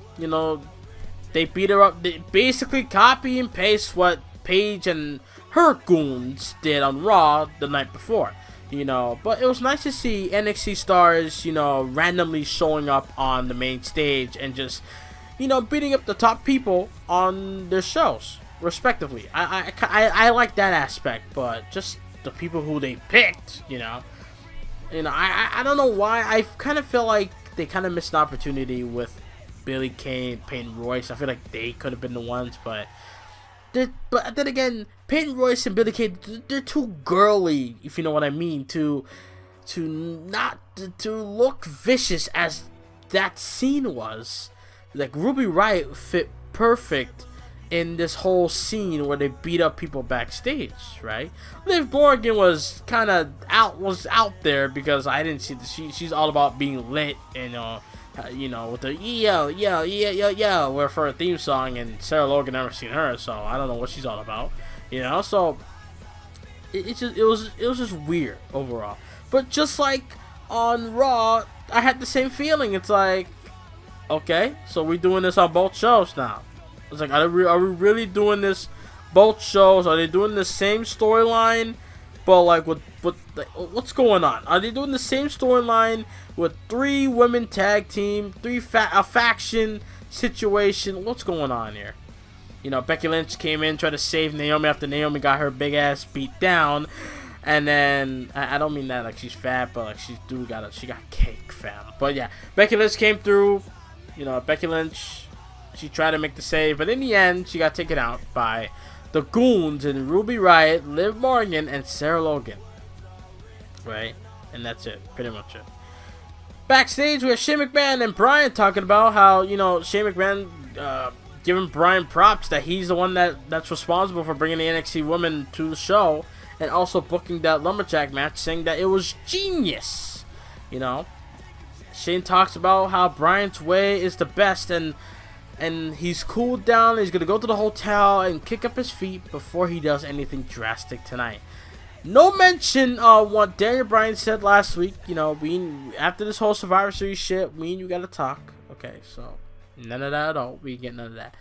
they beat her up. They basically copy and paste what Paige and her goons did on Raw the night before, you know. But it was nice to see NXT stars, you know, randomly showing up on the main stage and just, you know, beating up the top people on their shows, respectively. I like that aspect, but just the people who they picked, you know, I don't know why. I kind of feel like they kind of missed an opportunity with Billie Kay, Peyton Royce. I feel like they could have been the ones, but then again, Peyton Royce and Billie Kay, they're too girly, if you know what I mean, to look vicious as that scene was. Like, Ruby Riott fit perfect in this whole scene where they beat up people backstage, right? Liv Morgan was kind of out there because I didn't see she's all about being lit and you know, with the yeah, where for a theme song, and Sarah Logan never seen her, so I don't know what she's all about, you know. So it was just weird overall. But just like on Raw, I had the same feeling. It's like, okay, so we're doing this on both shows now. It's like, are we really doing this both shows? Are they doing the same storyline, but like what's going on? Are they doing the same storyline with 3 women tag team, a faction situation? What's going on here? You know, Becky Lynch came in, tried to save Naomi after Naomi got her big ass beat down, And then I don't mean that like she's fat, but like she got cake, fam. But yeah, Becky Lynch came through. You know, Becky Lynch, she tried to make the save, but in the end, she got taken out by the Goons and Ruby Riott, Liv Morgan, and Sarah Logan. Right? And that's it. Pretty much it. Backstage, we have Shane McMahon and Bryan talking about how, you know, Shane McMahon giving Bryan props that he's the one that's responsible for bringing the NXT women to the show, and also booking that lumberjack match, saying that it was genius. You know? Shane talks about how Bryan's way is the best, and he's cooled down. He's gonna go to the hotel and kick up his feet before he does anything drastic tonight. No mention of what Daniel Bryan said last week. You know, after this whole Survivor Series shit, me and you gotta talk. Okay, so none of that at all. We get none of that.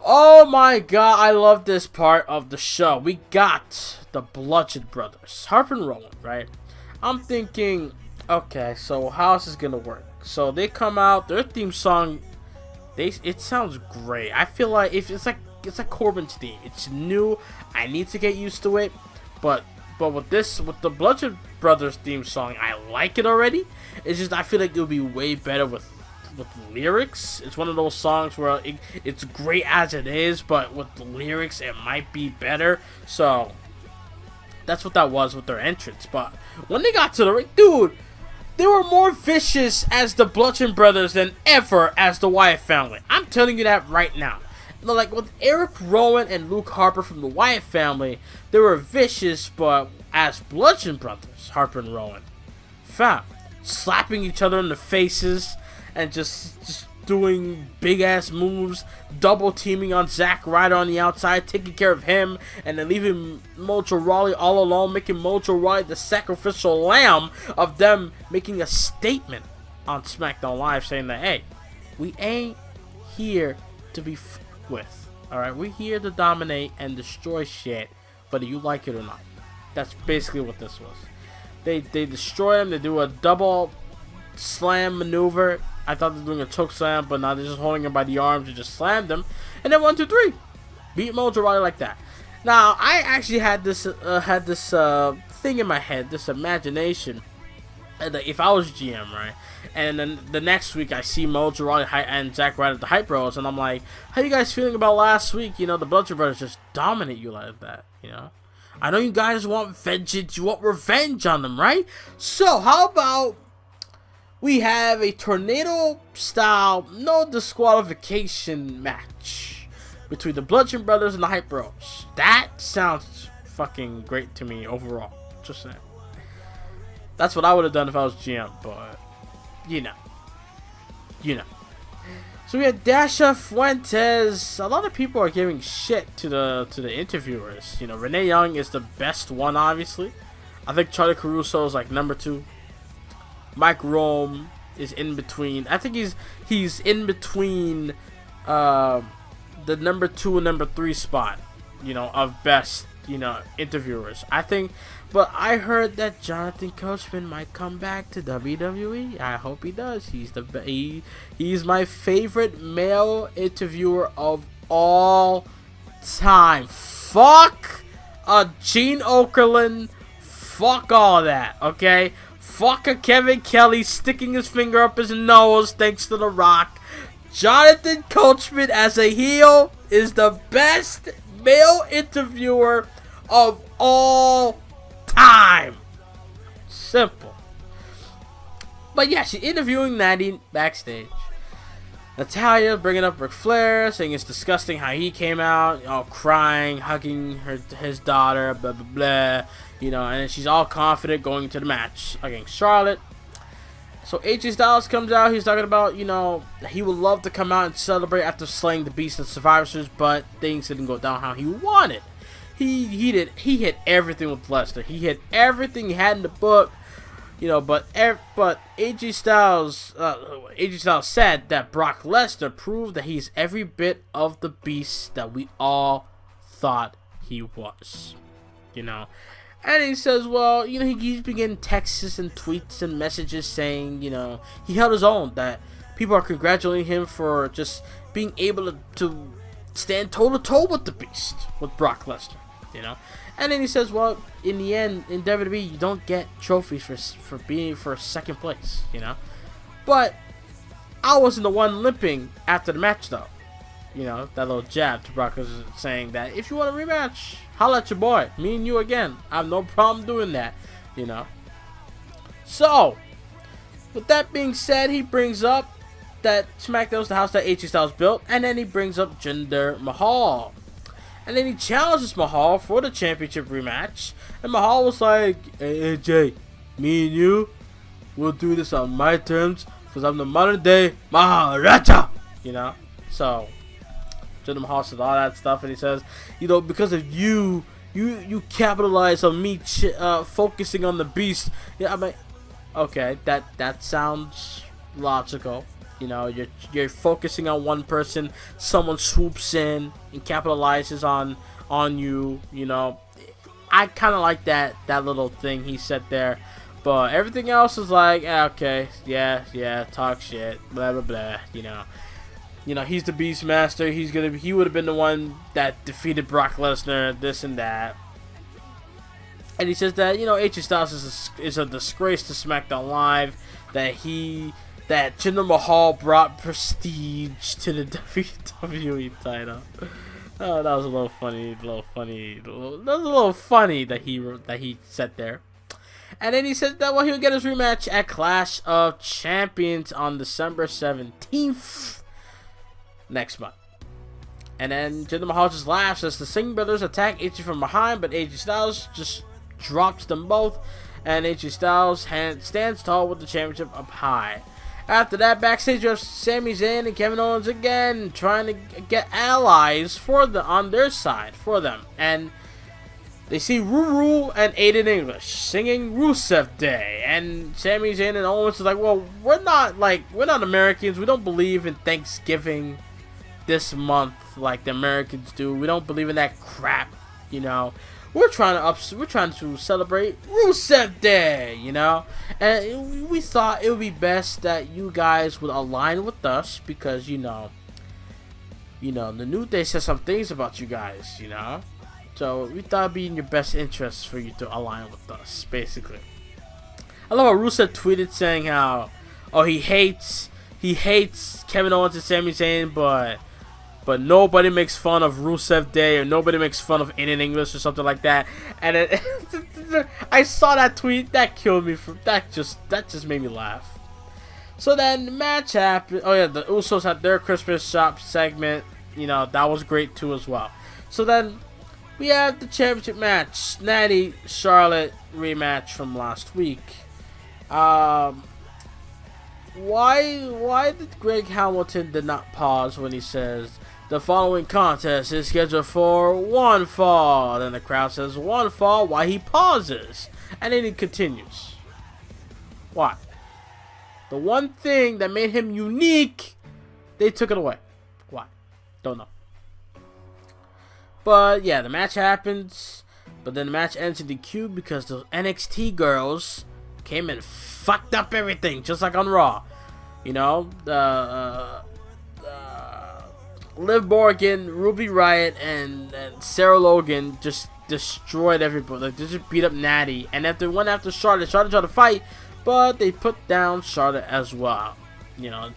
Oh my god, I love this part of the show. We got the Bludgeon Brothers, Harper and Rowan, right? I'm thinking, okay, so how's this gonna work? So they come out, their theme song, it sounds great. I feel like it's like Corbin's theme. It's new. I need to get used to it, but with the Bludgeon Brothers theme song, I like it already. It's just I feel like it would be way better with lyrics. It's one of those songs where it's great as it is, but with the lyrics, it might be better. So that's what that was with their entrance. But when they got to the ring, dude, they were more vicious as the Bludgeon Brothers than ever as the Wyatt family. I'm telling you that right now. Like with Eric Rowan and Luke Harper from the Wyatt family, they were vicious, but as Bludgeon Brothers, Harper and Rowan, fam, slapping each other in the faces and just doing big ass moves, double teaming on Zack Ryder on the outside, taking care of him, and then leaving Mojo Rawley all alone, making Mojo Rawley the sacrificial lamb of them making a statement on SmackDown Live saying that, hey, we ain't here to be with. Alright, we're here to dominate and destroy shit, whether you like it or not. That's basically what this was. They destroy him, they do a double slam maneuver. I thought they were doing a choke slam, but now they're just holding him by the arms and just slammed him. And then 1, 2, 3. Beat Mojo Rawley like that. Now, I actually had this thing in my head, this imagination, that if I was GM, right, and then the next week I see Mojo Rawley and Zack Ryder at the Hype Bros, and I'm like, how you guys feeling about last week? You know, the Bludgeon Brothers just dominate you like that, you know? I know you guys want vengeance, you want revenge on them, right? So, how about we have a tornado-style, no disqualification match between the Bludgeon Brothers and the Hype Bros? That sounds fucking great to me overall. Just saying. That's what I would have done if I was GM, but you know. So we had Dasha Fuentes. A lot of people are giving shit to the interviewers. You know, Renee Young is the best one, obviously. I think Charlie Caruso is like number 2. Mike Rome is in between. I think he's in between the number 2 and number 3 spot, you know, of best, you know, interviewers. I think, but I heard that Jonathan Coachman might come back to WWE. I hope he does. He's my favorite male interviewer of all time. Fuck Gene Okerlund. Fuck all that, okay? Fuck a Kevin Kelly sticking his finger up his nose thanks to The Rock. Jonathan Coachman as a heel is the best male interviewer of all time. Simple. But yeah, she's interviewing Natty backstage. Natalya bringing up Ric Flair, saying it's disgusting how he came out, all crying, hugging his daughter, blah blah blah. You know, and she's all confident going into the match against Charlotte. So AJ Styles comes out. He's talking about, you know, he would love to come out and celebrate after slaying the Beast in Survivor Series, but things didn't go down how he wanted. He hit everything with Lesnar. He hit everything he had in the book, you know. But AJ Styles said that Brock Lesnar proved that he's every bit of the beast that we all thought he was, you know. And he says, well, you know, he's been getting texts and tweets and messages saying, you know, he held his own, that people are congratulating him for just being able to stand toe-to-toe with the Beast, with Brock Lesnar. you know. And then he says, well, in the end, in WWE, you don't get trophies for being for second place, you know. But I wasn't the one limping after the match, though. You know, that little jab to Brock was saying that if you want a rematch, holla at your boy. Me and you again. I have no problem doing that, you know. So, with that being said, he brings up that SmackDown's the house that AJ Styles built, and then he brings up Jinder Mahal. And then he challenges Mahal for the championship rematch, and Mahal was like, hey AJ, me and you, we'll do this on my terms, because I'm the modern day Maharaja, you know. So Jinder Mahal says all that stuff, and he says, you know, because of you capitalize on me focusing on the beast. Yeah, I mean, okay, that sounds logical. You know, you're focusing on one person, someone swoops in and capitalizes on you. You know, I kind of like that little thing he said there, but everything else is like, okay, yeah, talk shit, blah blah blah. You know, he's the Beastmaster. He would have been the one that defeated Brock Lesnar, this and that. And he says that, you know, AJ Styles is a disgrace to SmackDown Live, that Jinder Mahal brought prestige to the WWE title. Oh, that was a little funny. That was a little funny that he said there. And then he said that he would get his rematch at Clash of Champions on December 17th next month. And then Jinder Mahal just laughs as the Singh brothers attack AJ from behind, but AJ Styles just drops them both, and AJ Styles stands tall with the championship up high. After that, backstage, you have Sami Zayn and Kevin Owens again trying to get allies on their side for them, and they see Ruru and Aiden English singing Rusev Day, and Sami Zayn and Owens is like, well, we're not Americans. We don't believe in Thanksgiving this month like the Americans do. We don't believe in that crap, you know. We're trying to celebrate Rusev Day, you know, and we thought it would be best that you guys would align with us because you know, the New Day said some things about you guys, you know, so we thought it'd be in your best interest for you to align with us, basically. I love how Rusev tweeted saying how, he hates Kevin Owens and Sami Zayn, but nobody makes fun of Rusev Day, or nobody makes fun of Aiden English or something like that. And I saw that tweet. That killed me. That just made me laugh. So then the match happened. Oh yeah, the Usos had their Christmas shop segment. You know, that was great too as well. So then we have the championship match, Natty Charlotte rematch from last week. Why did Greg Hamilton did not pause when he says the following contest is scheduled for one fall? Then the crowd says one fall. Why he pauses, and then he continues. Why? The one thing that made him unique, they took it away. Why? Don't know. But yeah, the match happens, but then the match ends in DQ because the NXT girls came and fucked up everything, just like on Raw. You know, Liv Morgan, Ruby Riott, and Sarah Logan just destroyed everybody. Like, they just beat up Natty, and after Charlotte tried to fight, but they put down Charlotte as well. You know,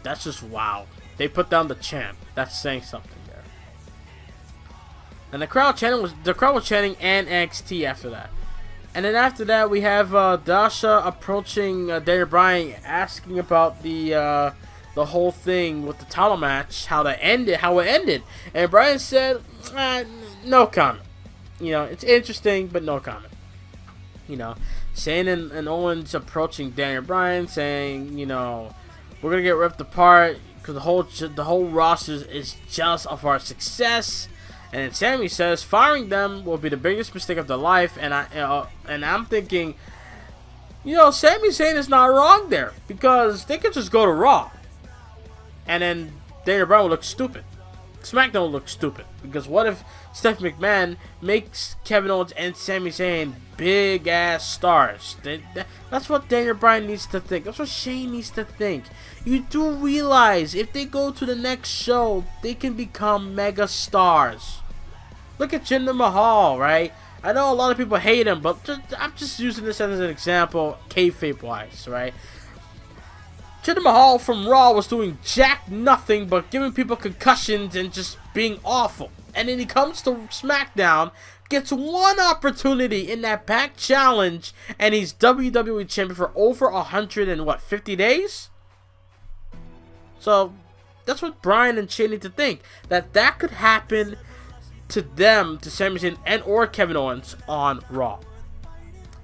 that's just wow. They put down the champ. That's saying something there. And the crowd was chanting NXT after that. And then after that, we have Dasha approaching Daniel Bryan, asking about the whole thing with the title match, how it ended. And Bryan said, no comment. You know, it's interesting, but no comment. You know, Shane and Owens approaching Daniel Bryan, saying, you know, we're gonna get ripped apart because the whole roster is jealous of our success. And then Sammy says firing them will be the biggest mistake of their life, and I'm thinking, you know, Sami Zayn is not wrong there because they could just go to Raw, and then Daniel Bryan will look stupid. SmackDown will look stupid because what if Stephanie McMahon makes Kevin Owens and Sami Zayn big ass stars? That's what Daniel Bryan needs to think. That's what Shane needs to think. You do realize if they go to the next show, they can become mega stars. Look at Jinder Mahal, right? I know a lot of people hate him, but I'm just using this as an example, kayfabe-wise, right? Jinder Mahal from Raw was doing jack nothing but giving people concussions and just being awful. And then he comes to SmackDown, gets one opportunity in that back challenge, and he's WWE champion for over 150 days? So, that's what Bryan and Shane need to think. That could happen to them, to Sami Zayn and or Kevin Owens on Raw.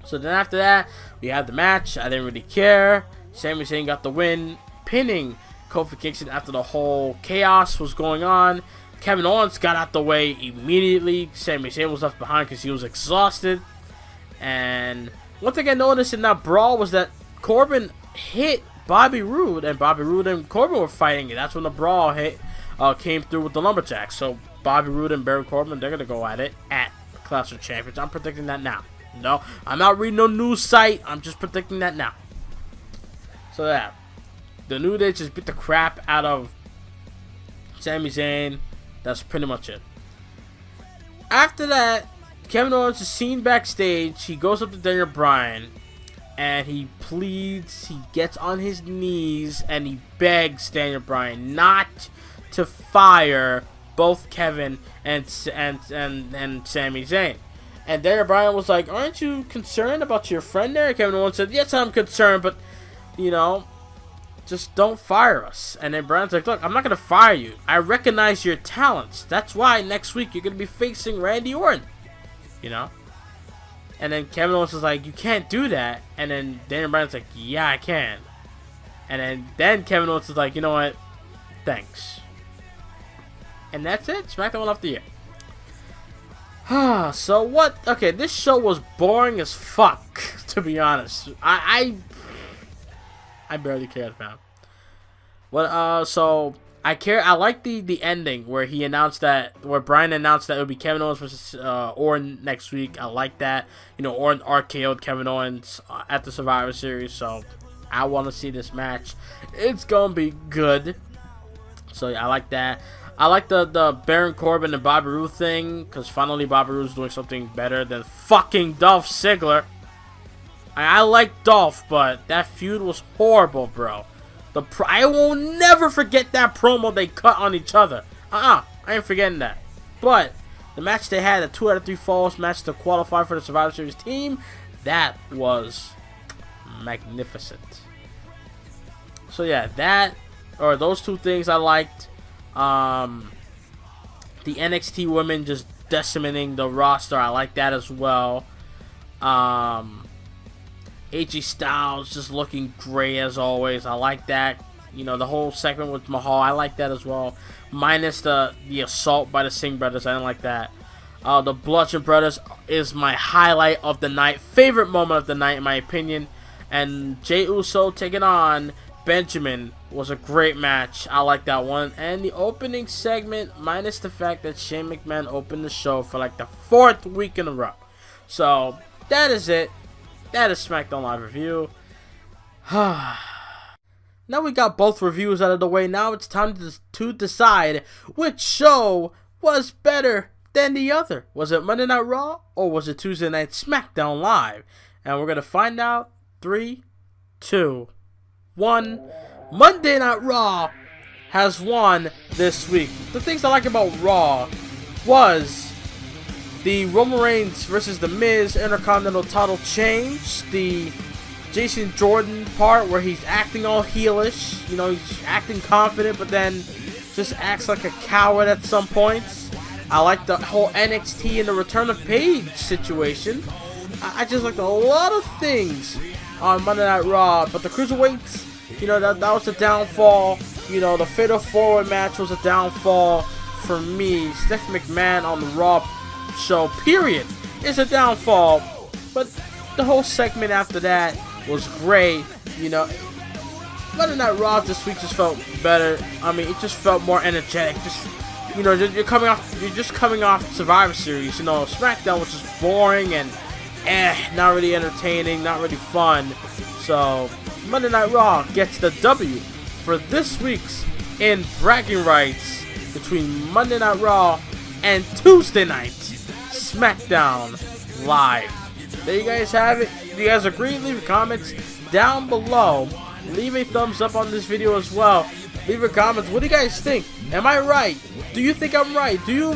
So then after that, we had the match. I didn't really care. Sami Zayn got the win, pinning Kofi Kingston after the whole chaos was going on. Kevin Owens got out the way immediately. Sami Zayn was left behind because he was exhausted. And one thing I noticed in that brawl was that Corbin hit Bobby Roode, and Bobby Roode and Corbin were fighting. That's when the brawl came through with the lumberjacks. So Bobby Roode and Baron Corbin, they're gonna go at it at Clash of Champions. I'm predicting that now. No, I'm not reading no news site. I'm just predicting that now. So yeah, the New Day just beat the crap out of Sami Zayn. That's pretty much it. After that, Kevin Owens is seen backstage. He goes up to Daniel Bryan and he pleads, he gets on his knees and he begs Daniel Bryan not to fire both Kevin and Sami Zayn. And Daniel Bryan was like, aren't you concerned about your friend there? Kevin Owens said, yes, I'm concerned, but, you know, just don't fire us. And then Bryan's like, look, I'm not going to fire you. I recognize your talents. That's why next week you're going to be facing Randy Orton. You know? And then Kevin Owens was like, you can't do that. And then Daniel Bryan's like, yeah, I can. And then Kevin Owens was like, you know what? Thanks. And that's it. SmackDown went off the air. So what? Okay, this show was boring as fuck, to be honest. I barely cared, fam. Well, so I care. I like the ending where he announced that, where Bryan announced that it would be Kevin Owens versus Orton next week. I like that. You know, Orton RKO'd Kevin Owens at the Survivor Series, so I want to see this match. It's gonna be good. So yeah, I like that. I like the Baron Corbin and Bobby Roode thing, because finally Bobby Roode's doing something better than fucking Dolph Ziggler. I like Dolph, but that feud was horrible, bro. I will never forget that promo they cut on each other. I ain't forgetting that. But the match they had, a 2 out of 3 falls match to qualify for the Survivor Series team, that was magnificent. So yeah, those two things I liked. The NXT women just decimating the roster, I like that as well. AJ Styles just looking great as always, I like that. You know, the whole segment with Mahal, I like that as well. Minus the assault by the Singh brothers, I didn't like that. The Bludgeon Brothers is my highlight of the night, favorite moment of the night in my opinion. And Jey Uso taking on Benjamin was a great match. I like that one. And the opening segment, minus the fact that Shane McMahon opened the show for like the 4th week in a row. So that is it. That is SmackDown Live review. Now we got both reviews out of the way. Now it's time to decide which show was better than the other. Was it Monday Night Raw or was it Tuesday Night SmackDown Live? And we're going to find out. 3, 2, 1. Monday Night Raw has won this week. The things I like about Raw was the Roman Reigns versus The Miz Intercontinental title change. The Jason Jordan part where he's acting all heelish. You know, he's acting confident, but then just acts like a coward at some points. I like the whole NXT and the return of Paige situation. I just liked a lot of things on Monday Night Raw, but the Cruiserweights, you know, that was the downfall. You know, the Fatal 4-Way match was a downfall for me. Stephanie McMahon on the Raw show, period, is a downfall. But the whole segment after that was great. You know, Monday Night Raw this week just felt better. I mean, it just felt more energetic. Just, you know, you're just coming off Survivor Series. You know, SmackDown was just boring and not really entertaining, not really fun. So Monday Night Raw gets the W for this week's in bragging rights between Monday Night Raw and Tuesday Night SmackDown Live. There you guys have it. If you guys agree, leave comments down below. Leave a thumbs up on this video as well. Leave your comments. What do you guys think? Am I right? Do you think I'm right? Do you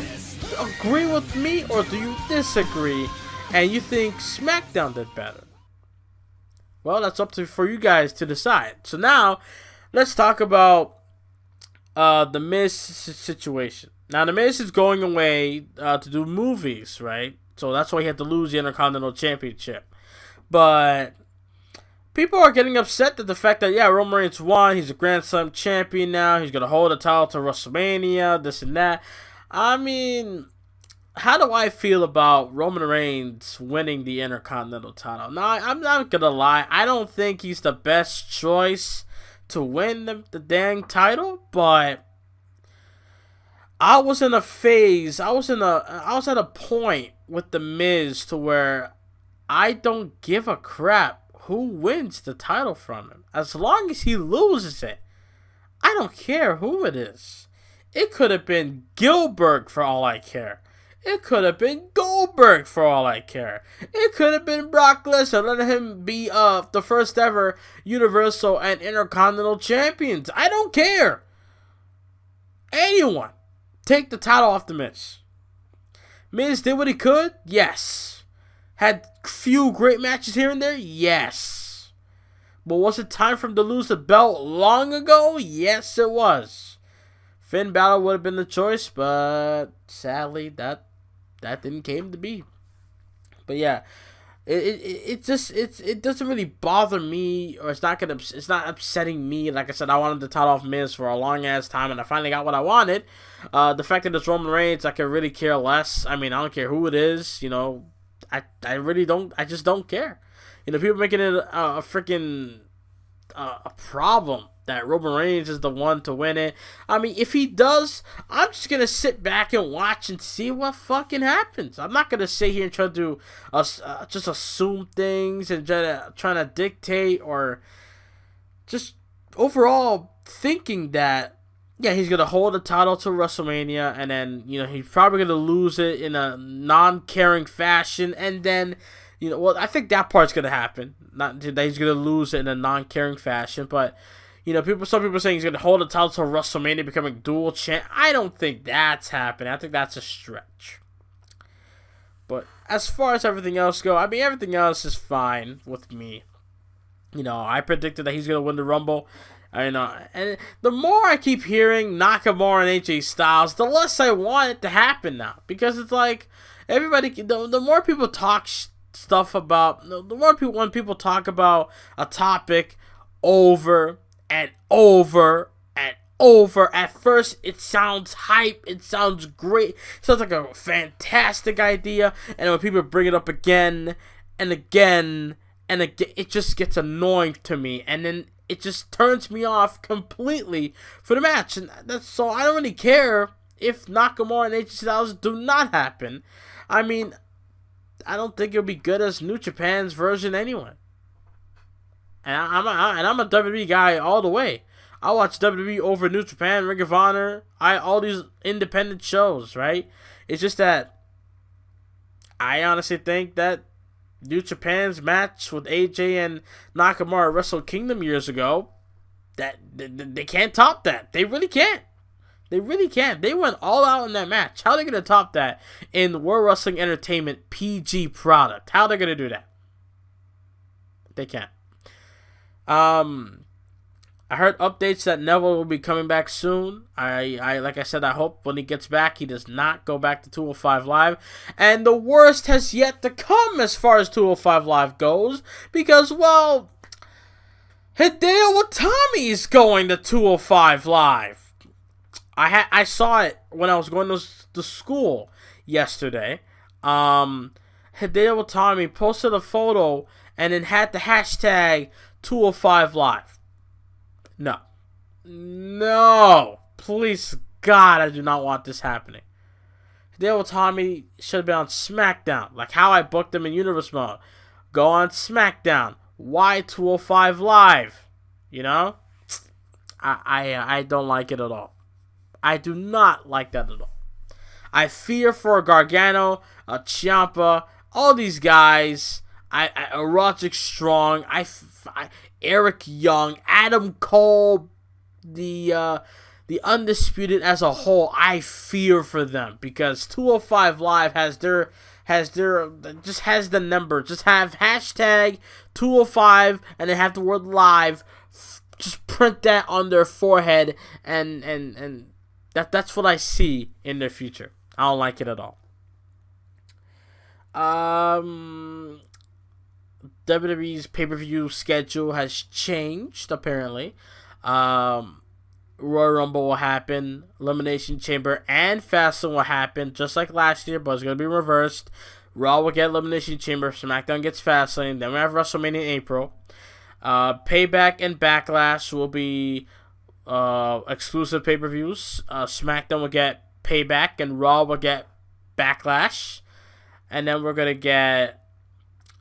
agree with me or do you disagree? And you think SmackDown did better? Well, that's up for you guys to decide. So now, let's talk about the Miz situation. Now, the Miz is going away to do movies, right? So that's why he had to lose the Intercontinental Championship. But people are getting upset at the fact that, yeah, Roman Reigns won. He's a Grand Slam champion now. He's going to hold the title to WrestleMania, this and that. I mean, how do I feel about Roman Reigns winning the Intercontinental title? Now, I'm not going to lie. I don't think he's the best choice to win the dang title, but I was in a phase. I was at a point with the Miz to where I don't give a crap who wins the title from him. As long as he loses it, I don't care who it is. It could have been Gilbert for all I care. It could have been Goldberg for all I care. It could have been Brock Lesnar. Let him be the first ever Universal and Intercontinental Champions. I don't care. Anyone. Take the title off the Miz. Miz did what he could? Yes. Had few great matches here and there? Yes. But was it time for him to lose the belt long ago? Yes, it was. Finn Balor would have been the choice, but sadly, that didn't came to be. But yeah, it doesn't really bother me, or it's not upsetting me. Like I said, I wanted the title off Miz for a long ass time, and I finally got what I wanted. The fact that it's Roman Reigns, I could really care less. I mean, I don't care who it is. You know, I really don't. I just don't care. You know, people making it a freaking a problem that Roman Reigns is the one to win it. I mean, if he does, I'm just gonna sit back and watch and see what fucking happens. I'm not gonna sit here and try to do just assume things and trying to dictate, or just overall thinking that, yeah, he's gonna hold the title to WrestleMania, and then, you know, he's probably gonna lose it in a non-caring fashion, and then, you know, well, I think that part's gonna happen. Not that he's gonna lose it in a non-caring fashion, but, you know, some people saying he's going to hold the title to WrestleMania, becoming dual champ. I don't think that's happening. I think that's a stretch. But as far as everything else go, I mean, everything else is fine with me. You know, I predicted that he's going to win the Rumble. I know, and the more I keep hearing Nakamura and AJ Styles, the less I want it to happen now. Because it's like, everybody, the more people talk stuff about, the more people, when people talk about a topic over and over and over. At first, it sounds hype. It sounds great. It sounds like a fantastic idea. And when people bring it up again and again and again, it just gets annoying to me. And then it just turns me off completely for the match. And so I don't really care if Nakamura and AJ Styles do not happen. I mean, I don't think it'll be good as New Japan's version anyway. And I'm a WWE guy all the way. I watch WWE over New Japan, Ring of Honor, all these independent shows, right? It's just that I honestly think that New Japan's match with AJ and Nakamura at Wrestle Kingdom years ago, that they can't top that. They really can't. They really can't. They went all out in that match. How are they going to top that in World Wrestling Entertainment PG product? How are they going to do that? They can't. I heard updates that Neville will be coming back soon. I like I said, I hope when he gets back, he does not go back to 205 Live. And the worst has yet to come as far as 205 Live goes, because, well, Hideo Itami is going to 205 Live. I saw it when I was going to school yesterday. Hideo Itami posted a photo and then had the hashtag 205 Live. No, please God, I do not want this happening. Hideo Itami should have been on SmackDown, like how I booked him in Universe Mode. Go on SmackDown. Why 205 Live? You know, I don't like it at all. I do not like that at all. I fear for Gargano, Ciampa, all these guys. Roderick Strong, Eric Young, Adam Cole, the Undisputed as a whole. I fear for them because 205 Live has the number. Just have hashtag 205 and they have the word live. Just print that on their forehead and that's what I see in their future. I don't like it at all. WWE's pay-per-view schedule has changed, apparently. Royal Rumble will happen. Elimination Chamber and Fastlane will happen, just like last year, but it's going to be reversed. Raw will get Elimination Chamber. SmackDown gets Fastlane. Then we have WrestleMania in April. Payback and Backlash will be exclusive pay-per-views. SmackDown will get Payback and Raw will get Backlash. And then we're going to get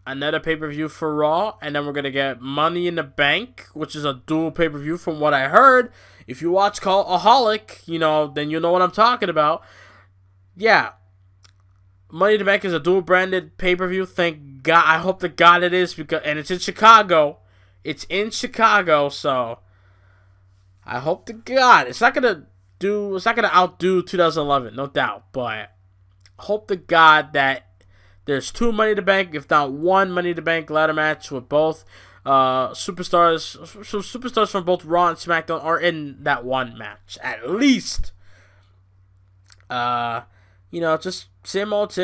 another pay-per-view for Raw. And then we're going to get Money in the Bank, which is a dual pay-per-view from what I heard. If you watch Cultaholic, then you know what I'm talking about. Yeah. Money in the Bank is a dual-branded pay-per-view. Thank God. I hope to God it is. And it's in Chicago. It's in Chicago, so I hope to God. It's not gonna outdo 2011, no doubt. But hope to God that there's two Money in the Bank, if not one Money in the Bank ladder match with both superstars. So superstars from both Raw and SmackDown are in that one match at least. Just same old.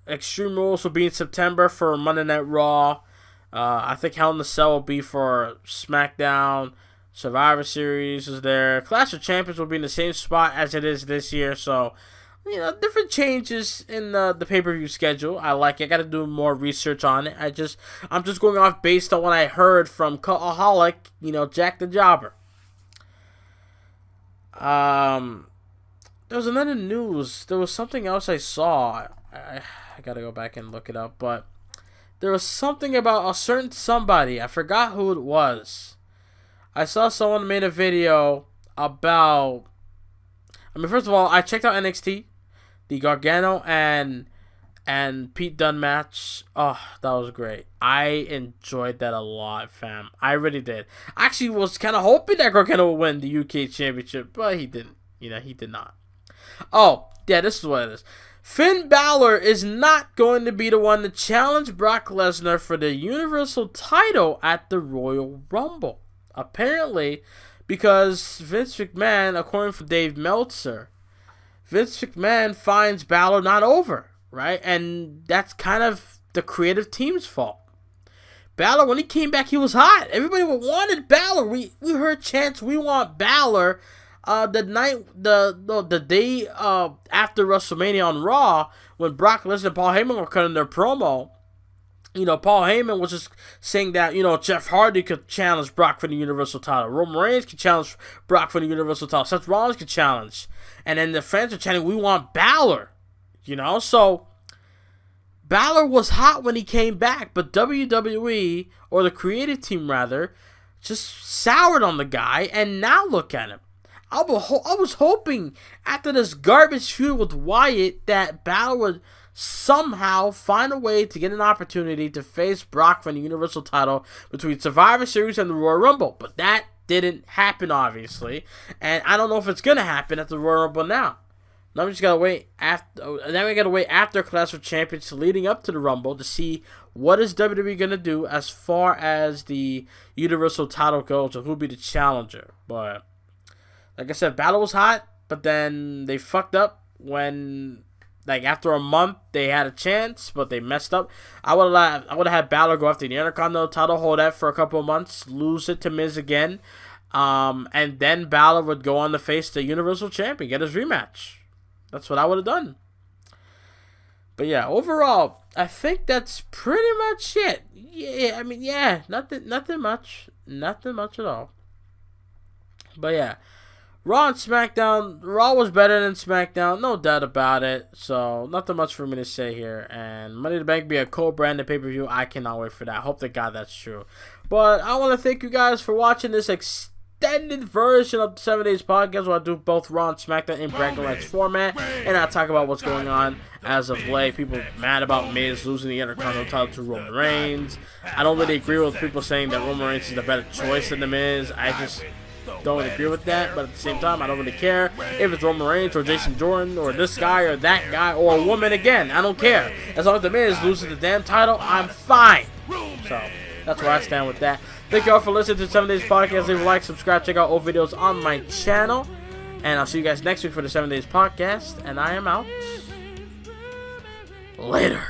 Extreme Rules will be in September for Monday Night Raw. I think Hell in a Cell will be for SmackDown. Survivor Series is there. Clash of Champions will be in the same spot as it is this year. So, different changes in the pay-per-view schedule. I like it. I got to do more research on it. I'm just going off based on what I heard from Cultaholic, Jack the Jobber. There was another news. There was something else I saw. I got to go back and look it up, but there was something about a certain somebody. I forgot who it was. I saw someone made a video about... first of all, I checked out NXT. The Gargano and Pete Dunne match. Oh, that was great. I enjoyed that a lot, fam. I really did. I actually was kind of hoping that Gargano would win the UK Championship, but he didn't. He did not. Oh, yeah, this is what it is. Finn Balor is not going to be the one to challenge Brock Lesnar for the Universal title at the Royal Rumble. Apparently, because Vince McMahon, according to Dave Meltzer, Vince McMahon finds Balor not over, right? And that's kind of the creative team's fault. Balor, when he came back, he was hot. Everybody wanted Balor. We heard chants, "We want Balor." The day after WrestleMania on Raw, when Brock Lesnar and Paul Heyman were cutting their promo, Paul Heyman was just saying that, Jeff Hardy could challenge Brock for the Universal title. Roman Reigns could challenge Brock for the Universal title. Seth Rollins could challenge. And then the fans are chanting, "We want Balor." So Balor was hot when he came back, but WWE, or the creative team rather, just soured on the guy, and now look at him. I was hoping after this garbage feud with Wyatt that Balor would somehow find a way to get an opportunity to face Brock for the Universal title between Survivor Series and the Royal Rumble. But that didn't happen, obviously. And I don't know if it's going to happen at the Royal Rumble now. Now we just got to wait after Clash of Champions leading up to the Rumble to see what is WWE going to do as far as the Universal title goes and who'll be the challenger. But like I said, Balor was hot, but then they fucked up when, after a month, they had a chance, but they messed up. I would have had Balor go after the Intercontinental title, hold that for a couple of months, lose it to Miz again, and then Balor would go on to face the Universal Champion, get his rematch. That's what I would have done. But yeah, overall, I think that's pretty much it. Yeah, nothing much at all. But yeah. Raw and SmackDown. Raw was better than SmackDown, no doubt about it. So, nothing much for me to say here. And Money in the Bank be a co-branded pay-per-view. I cannot wait for that. Hope to God that's true. But I want to thank you guys for watching this extended extended version of the 7 Days Podcast where I do both Raw and SmackDown in bragging rights format, and I talk about what's going on as of late. People mad about Miz losing the Intercontinental title to Roman Reigns. I don't really agree with people saying that Roman Reigns is a better choice than the Miz. I just don't really agree with that, but at the same time, I don't really care if it's Roman Reigns or Jason Jordan or this guy or that guy or a woman again. I don't care. As long as the Miz loses the damn title, I'm fine. So that's where I stand with that. Thank you all for listening to the 7 Days Podcast. Leave a like, subscribe, check out old videos on my channel. And I'll see you guys next week for the 7 Days Podcast. And I am out. Later.